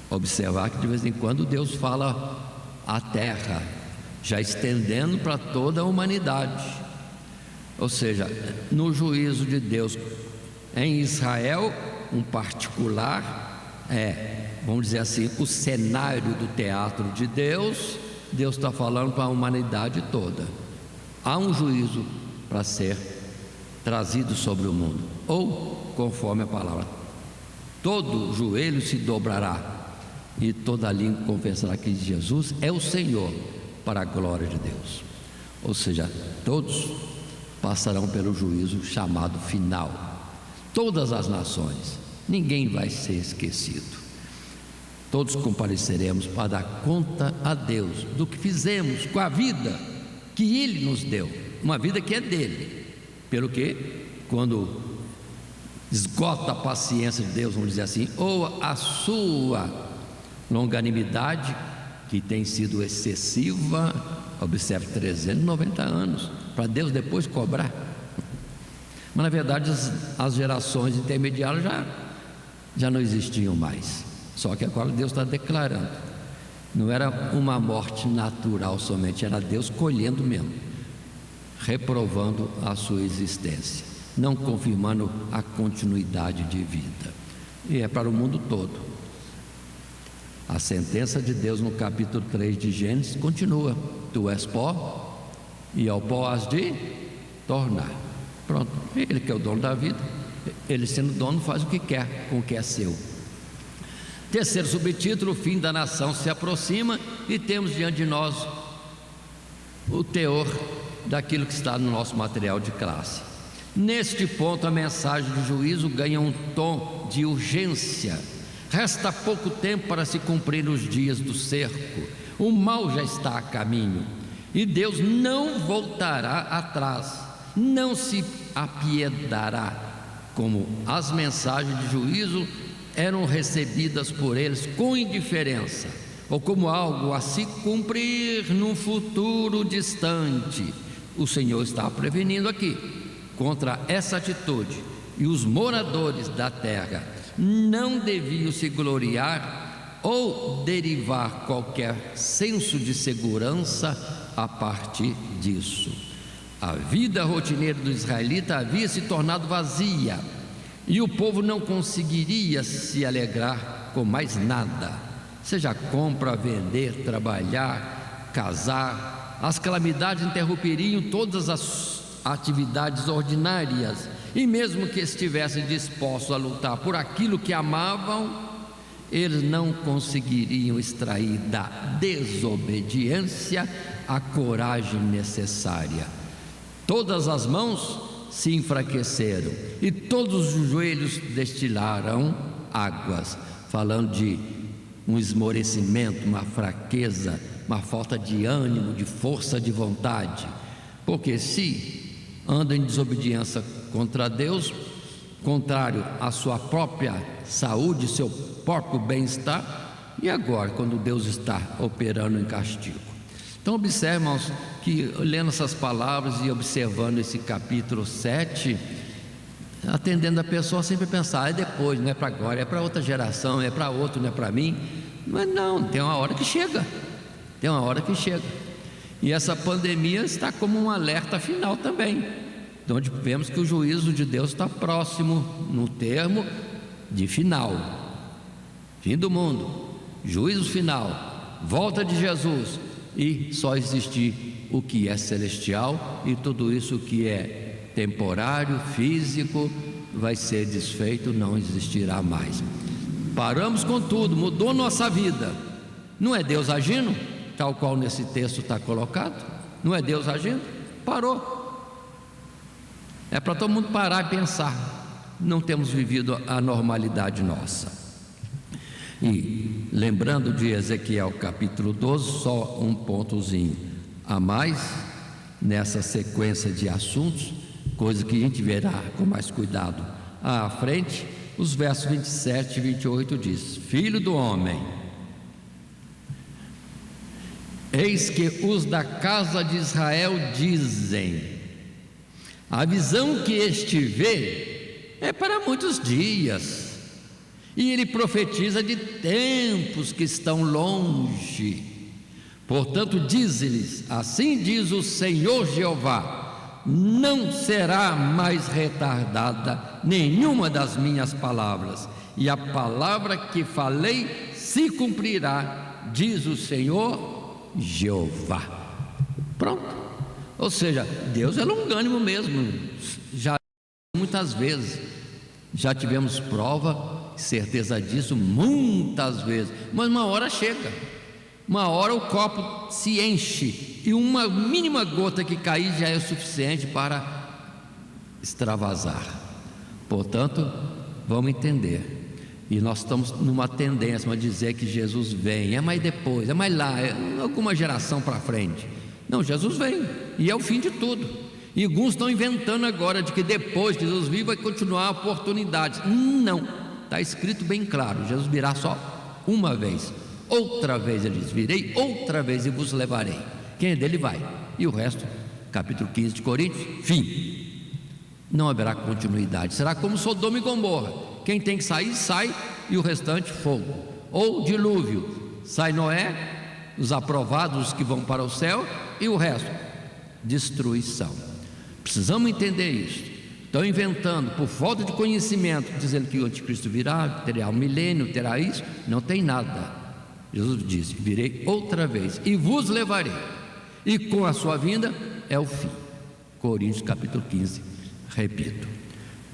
observar que de vez em quando Deus fala a terra, já estendendo para toda a humanidade. Ou seja, no juízo de Deus em Israel, um particular, vamos dizer assim, o cenário do teatro de Deus. Deus está falando para a humanidade toda. Há um juízo para ser trazido sobre o mundo, ou conforme a palavra, todo joelho se dobrará e toda língua confessará que Jesus é o Senhor, para a glória de Deus. Ou seja, todos passarão pelo juízo chamado final. Todas as nações, ninguém vai ser esquecido. Todos compareceremos para dar conta a Deus do que fizemos com a vida que Ele nos deu, uma vida que é dele. Pelo que, quando esgota a paciência de Deus, vamos dizer assim, ou a sua longanimidade, que tem sido excessiva, observe, 390 anos, para Deus depois cobrar. Mas na verdade as gerações intermediárias já não existiam mais. Só que agora Deus está declarando, não era uma morte natural somente, era Deus colhendo mesmo, reprovando a sua existência, não confirmando a continuidade de vida. E é para o mundo todo. A sentença de Deus no capítulo 3 de Gênesis continua: tu és pó e ao pó has de tornar. Pronto, Ele que é o dono da vida, Ele sendo dono faz o que quer com o que é seu. Terceiro subtítulo: o fim da nação se aproxima, e temos diante de nós o teor daquilo que está no nosso material de classe. Neste ponto, a mensagem de juízo ganha um tom de urgência. Resta pouco tempo para se cumprir os dias do cerco. O mal já está a caminho e Deus não voltará atrás, não se apiedará. Como as mensagens de juízo eram recebidas por eles com indiferença, ou como algo a se cumprir num futuro distante, o Senhor está prevenindo aqui contra essa atitude. E os moradores da terra não deviam se gloriar ou derivar qualquer senso de segurança a partir disso. A vida rotineira do israelita havia se tornado vazia, e o povo não conseguiria se alegrar com mais nada, seja compra, vender, trabalhar, casar. As calamidades interromperiam todas as atividades ordinárias, e mesmo que estivessem dispostos a lutar por aquilo que amavam, eles não conseguiriam extrair da desobediência a coragem necessária. Todas as mãos se enfraqueceram e todos os joelhos destilaram águas, falando de um esmorecimento, uma fraqueza, uma falta de ânimo, de força de vontade. Porque se anda em desobediência contra Deus, contrário à sua própria saúde, seu próprio bem-estar, e agora quando Deus está operando em castigo? Então observe, irmãos, que lendo essas palavras e observando esse capítulo 7, atendendo a pessoa sempre pensar, é depois, não é para agora, é para outra geração, é para outro, não é para mim. Mas não, tem uma hora que chega, tem uma hora que chega. E essa pandemia está como um alerta final também, onde vemos que o juízo de Deus está próximo, no termo de final, fim do mundo. juízo final, volta de Jesus, e só existir o que é celestial, e tudo isso que é temporário, físico, vai ser desfeito, não existirá mais. Paramos com tudo, mudou nossa vida. Não é Deus agindo, tal qual nesse texto está colocado? Não é Deus agindo? Parou. É para todo mundo parar e pensar. Não temos vivido a normalidade nossa. E lembrando de Ezequiel capítulo 12, só um pontozinho a mais nessa sequência de assuntos, coisa que a gente verá com mais cuidado à frente. Os versos 27 e 28 diz: Filho do homem, eis que os da casa de Israel dizem: a visão que este vê é para muitos dias, e ele profetiza de tempos que estão longe. Portanto, dize-lhes: assim diz o Senhor Jeová, não será mais retardada nenhuma das minhas palavras, e a palavra que falei se cumprirá, diz o Senhor Jeová. Pronto. Ou seja, Deus é longânimo mesmo. Já muitas vezes, já tivemos prova, certeza disso, muitas vezes. Mas uma hora chega, uma hora o copo se enche, e uma mínima gota que cair já é o suficiente para extravasar. Portanto, vamos entender. E nós estamos numa tendência a dizer que Jesus vem, é mais depois, é mais lá, é alguma geração para frente. Não, Jesus vem, e é o fim de tudo. E alguns estão inventando agora de que depois que Jesus vir vai continuar a oportunidade. Não, está escrito bem claro: Jesus virá só uma vez. Outra vez ele diz: virei outra vez e vos levarei. Quem é dele vai. E o resto, capítulo 15 de Coríntios, fim. Não haverá continuidade, será como Sodoma e Gomorra. Quem tem que sair, sai, e o restante fogo. Ou dilúvio, sai Noé, os aprovados, os que vão para o céu, e o resto, destruição. Precisamos entender isso. Estão inventando por falta de conhecimento, dizendo que o anticristo virá, terá um milênio, terá isso. Não tem nada. Jesus disse: virei outra vez e vos levarei, e com a sua vinda é o fim. Coríntios capítulo 15, repito.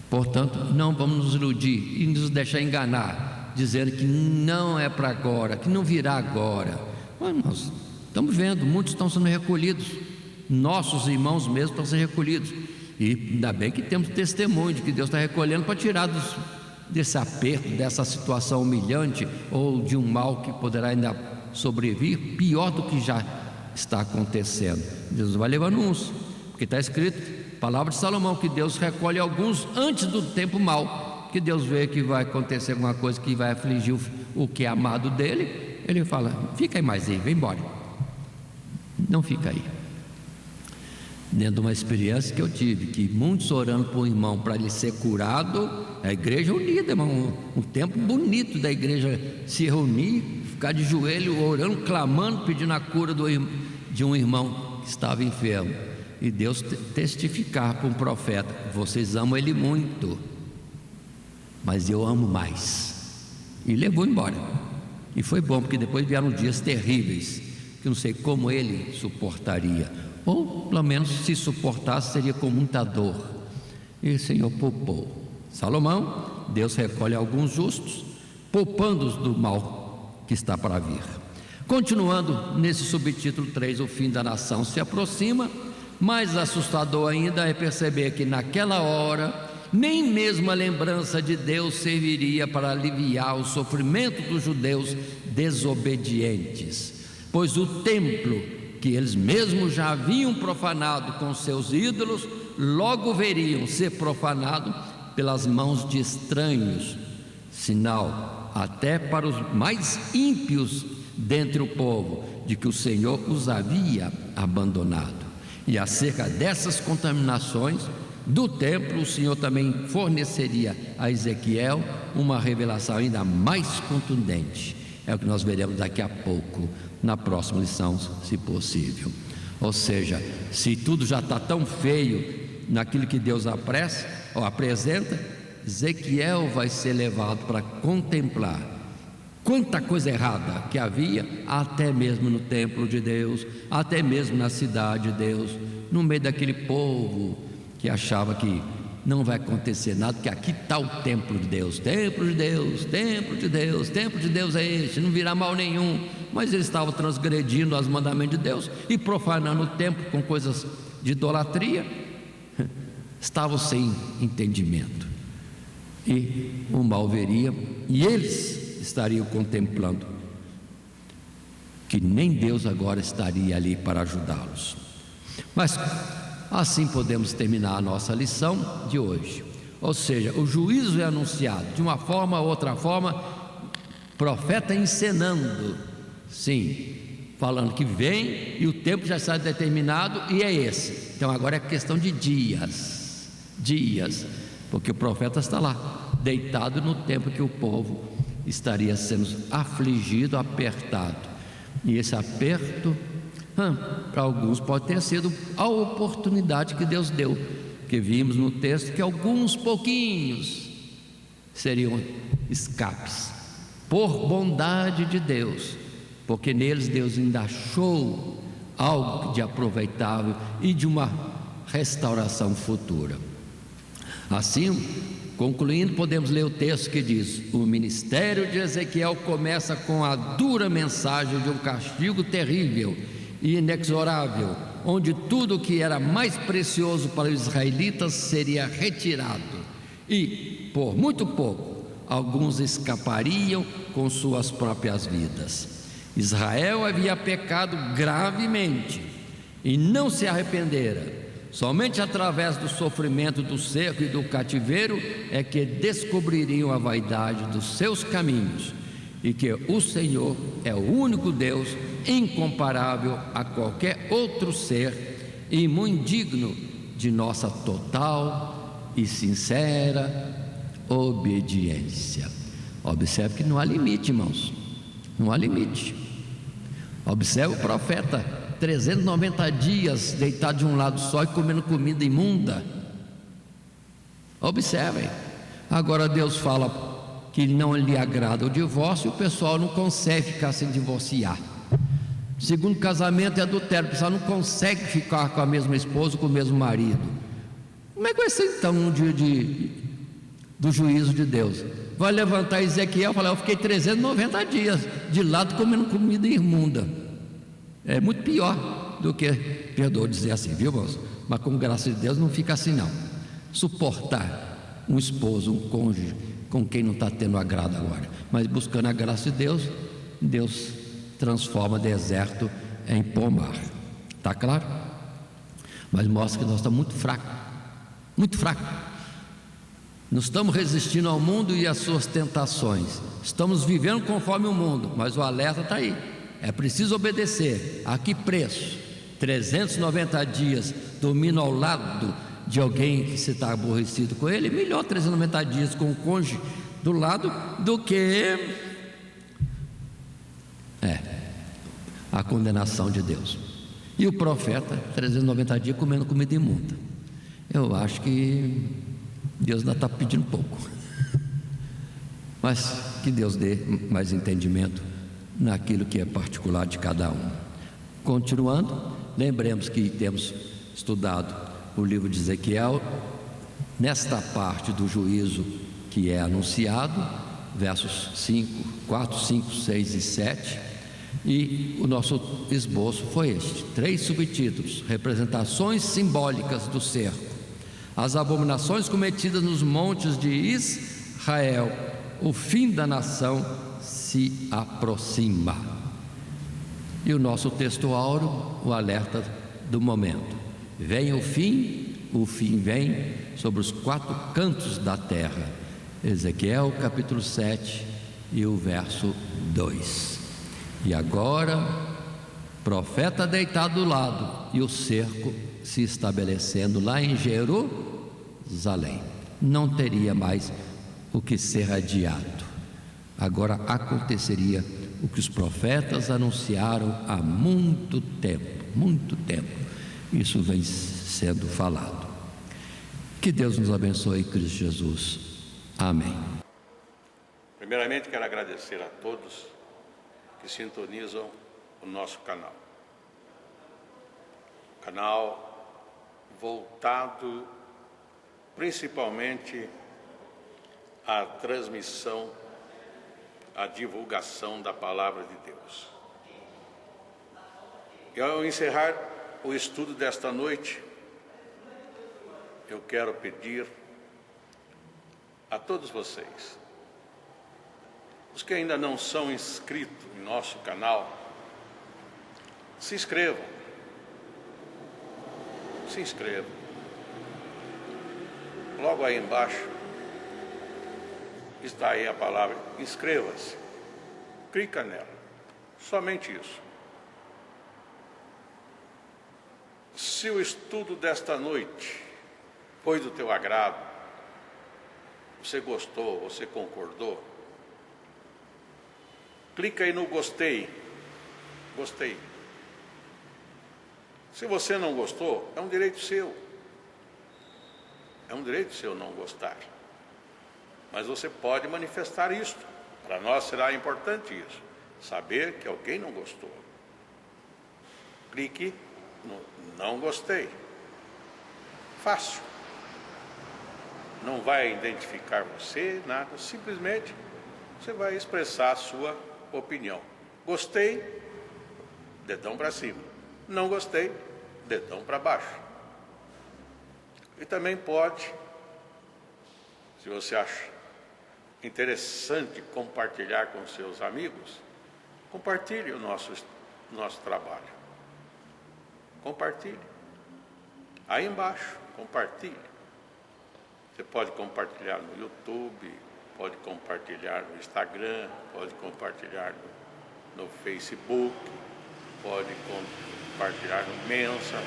Portanto, não vamos nos iludir e nos deixar enganar, dizendo que não é para agora, que não virá agora. Mas nós estamos vendo, muitos estão sendo recolhidos, nossos irmãos mesmo estão sendo recolhidos, e ainda bem que temos testemunho de que Deus está recolhendo para tirar desse aperto, dessa situação humilhante, ou de um mal que poderá ainda sobrevir, pior do que já está acontecendo. Deus vai levando uns, porque está escrito, palavra de Salomão, que Deus recolhe alguns antes do tempo mau, que Deus vê que vai acontecer alguma coisa que vai afligir o que é amado dele. Ele fala: fica aí mais aí, vem embora. Não fica aí. Dentro de uma experiência que eu tive, que muitos orando por um irmão para ele ser curado, a igreja unida, irmão, um tempo bonito da igreja se reunir, ficar de joelho, orando, clamando, pedindo a cura de um irmão que estava enfermo. E Deus testificar para um profeta: vocês amam ele muito, mas eu amo mais. E levou embora. E foi bom, porque depois vieram dias terríveis, que não sei como ele suportaria, ou pelo menos se suportasse seria com muita dor. E o Senhor poupou Salomão. Deus recolhe alguns justos, poupando-os do mal que está para vir. Continuando nesse subtítulo 3, o fim da nação se aproxima. Mais assustador ainda é perceber que naquela hora nem mesmo a lembrança de Deus serviria para aliviar o sofrimento dos judeus desobedientes, pois o templo que eles mesmos já haviam profanado com seus ídolos, logo veriam ser profanado pelas mãos de estranhos, sinal até para os mais ímpios dentre o povo de que o Senhor os havia abandonado. E acerca dessas contaminações do templo, o Senhor também forneceria a Ezequiel uma revelação ainda mais contundente. É o que nós veremos daqui a pouco, na próxima lição, se possível. Ou seja, se tudo já está tão feio naquilo que Deus apresenta, Ezequiel vai ser levado para contemplar Quanta coisa errada que havia, até mesmo no templo de Deus, até mesmo na cidade de Deus, no meio daquele povo que achava que não vai acontecer nada, porque aqui está o templo de Deus, templo de Deus, templo de Deus, templo de Deus é este, não virá mal nenhum. Mas eles estavam transgredindo os mandamentos de Deus e profanando o templo com coisas de idolatria, estavam sem entendimento, e o mal viria, e eles estariam contemplando que nem Deus agora estaria ali para ajudá-los. Mas assim podemos terminar a nossa lição de hoje. Ou seja, o juízo é anunciado de uma forma ou outra forma, profeta encenando, sim, falando que vem e o tempo já está determinado, e é esse. Então agora é questão de dias, porque o profeta está lá, deitado no tempo que o povo estaria sendo afligido, apertado. E esse aperto, para alguns pode ter sido a oportunidade que Deus deu, que vimos no texto que alguns pouquinhos seriam escapes, por bondade de Deus, porque neles Deus ainda achou algo de aproveitável e de uma restauração futura. Assim, concluindo, podemos ler o texto que diz: o ministério de Ezequiel começa com a dura mensagem de um castigo terrível e inexorável, onde tudo o que era mais precioso para os israelitas seria retirado, e por muito pouco alguns escapariam com suas próprias vidas. Israel havia pecado gravemente e não se arrependera. Somente através do sofrimento do cerco e do cativeiro é que descobririam a vaidade dos seus caminhos, e que o Senhor é o único Deus, incomparável a qualquer outro ser e muito digno de nossa total e sincera obediência. Observe que não há limite, irmãos, não há limite. Observe o profeta, 390 dias deitado de um lado só e comendo comida imunda. Observem. Agora Deus fala que não lhe agrada o divórcio, e o pessoal não consegue ficar sem divorciar. Segundo casamento é adultério, o pessoal não consegue ficar com a mesma esposa, com o mesmo marido. Como é que vai ser então um dia do juízo de Deus? Vai levantar Ezequiel e falar: eu fiquei 390 dias de lado comendo comida imunda. É muito pior do que, perdoa dizer assim, viu, irmãos? Mas com graça de Deus não fica assim não. Suportar um esposo, um cônjuge com quem não está tendo agrado agora, mas buscando a graça de Deus, Deus transforma deserto em pomar. Está claro? Mas mostra que nós estamos muito fracos, muito fracos. Não estamos resistindo ao mundo e às suas tentações, estamos vivendo conforme o mundo, mas o alerta está aí. É preciso obedecer. A que preço? 390 dias dormindo ao lado de alguém que você está aborrecido com ele? Melhor 390 dias com o cônjuge do lado do que a condenação de Deus. E o profeta, 390 dias comendo comida imunda. Eu acho que Deus ainda está pedindo pouco, mas que Deus dê mais entendimento naquilo que é particular de cada um. Continuando, lembremos que temos estudado o livro de Ezequiel, nesta parte do juízo que é anunciado, versos 4, 5, 6 e 7, e o nosso esboço foi este: 3 subtítulos: representações simbólicas do cerco, as abominações cometidas nos montes de Israel, o fim da nação se aproxima. E o nosso texto áureo, o alerta do momento: vem o fim vem sobre os 4 cantos da terra. Ezequiel capítulo 7 e o verso 2. E agora, profeta deitado do lado e o cerco se estabelecendo lá em Jerusalém. Não teria mais o que ser adiado. Agora aconteceria o que os profetas anunciaram há muito tempo, muito tempo. Isso vem sendo falado. Que Deus nos abençoe em Cristo Jesus. Amém. Primeiramente, quero agradecer a todos que sintonizam o nosso canal. Canal voltado principalmente à transmissão, à divulgação da Palavra de Deus. E ao encerrar o estudo desta noite, eu quero pedir a todos vocês, os que ainda não são inscritos em nosso canal, se inscrevam. Se inscrevam. Logo aí embaixo está aí a palavra inscreva-se. Clica nela. Somente isso. Se o estudo desta noite foi do teu agrado, você gostou, você concordou, clica aí no gostei. Gostei. Se você não gostou, é um direito seu. É um direito seu não gostar. Mas você pode manifestar isto. Para nós será importante isso. Saber que alguém não gostou. Clique no não gostei. Fácil. Não vai identificar você, nada. Simplesmente você vai expressar a sua opinião. Gostei, dedão para cima. Não gostei, dedão para baixo. E também pode, se você acha interessante compartilhar com seus amigos, compartilhe o nosso trabalho. Compartilhe. Aí embaixo, compartilhe. Você pode compartilhar no YouTube, pode compartilhar no Instagram, pode compartilhar no Facebook, pode compartilhar no Messenger,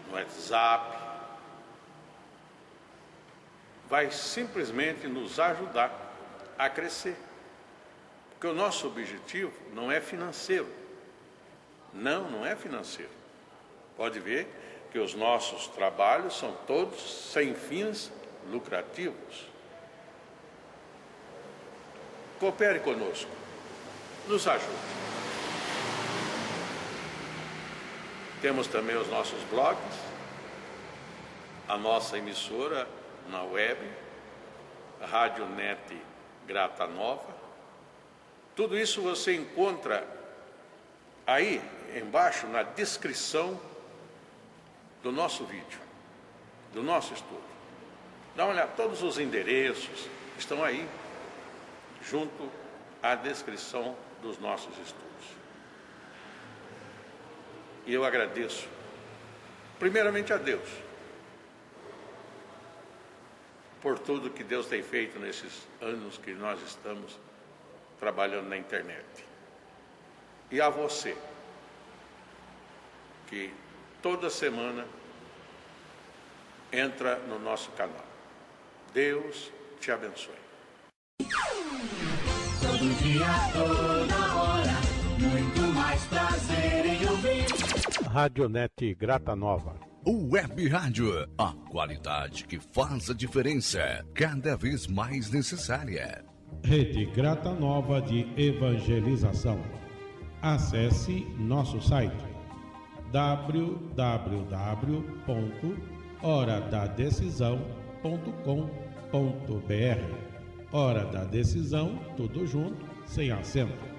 no WhatsApp. Vai simplesmente nos ajudar a crescer. Porque o nosso objetivo não é financeiro. Não é financeiro. Pode ver que os nossos trabalhos são todos sem fins lucrativos. Coopere conosco. Nos ajude. Temos também os nossos blogs, a nossa emissora na web, a Rádio Net Grata Nova. Tudo isso você encontra aí embaixo na descrição do nosso vídeo, do nosso estudo. Dá uma olhada, todos os endereços estão aí, junto à descrição dos nossos estudos. E eu agradeço, primeiramente a Deus, por tudo que Deus tem feito nesses anos que nós estamos trabalhando na internet. E a você, que toda semana entra no nosso canal. Deus te abençoe. Todo dia, toda hora, muito mais prazer em ouvir. Radionet Grata Nova. Web Rádio, a qualidade que faz a diferença, cada vez mais necessária. Rede Grata Nova de Evangelização. Acesse nosso site www.horadadecisão.com.br. Hora da Decisão, tudo junto, sem acento.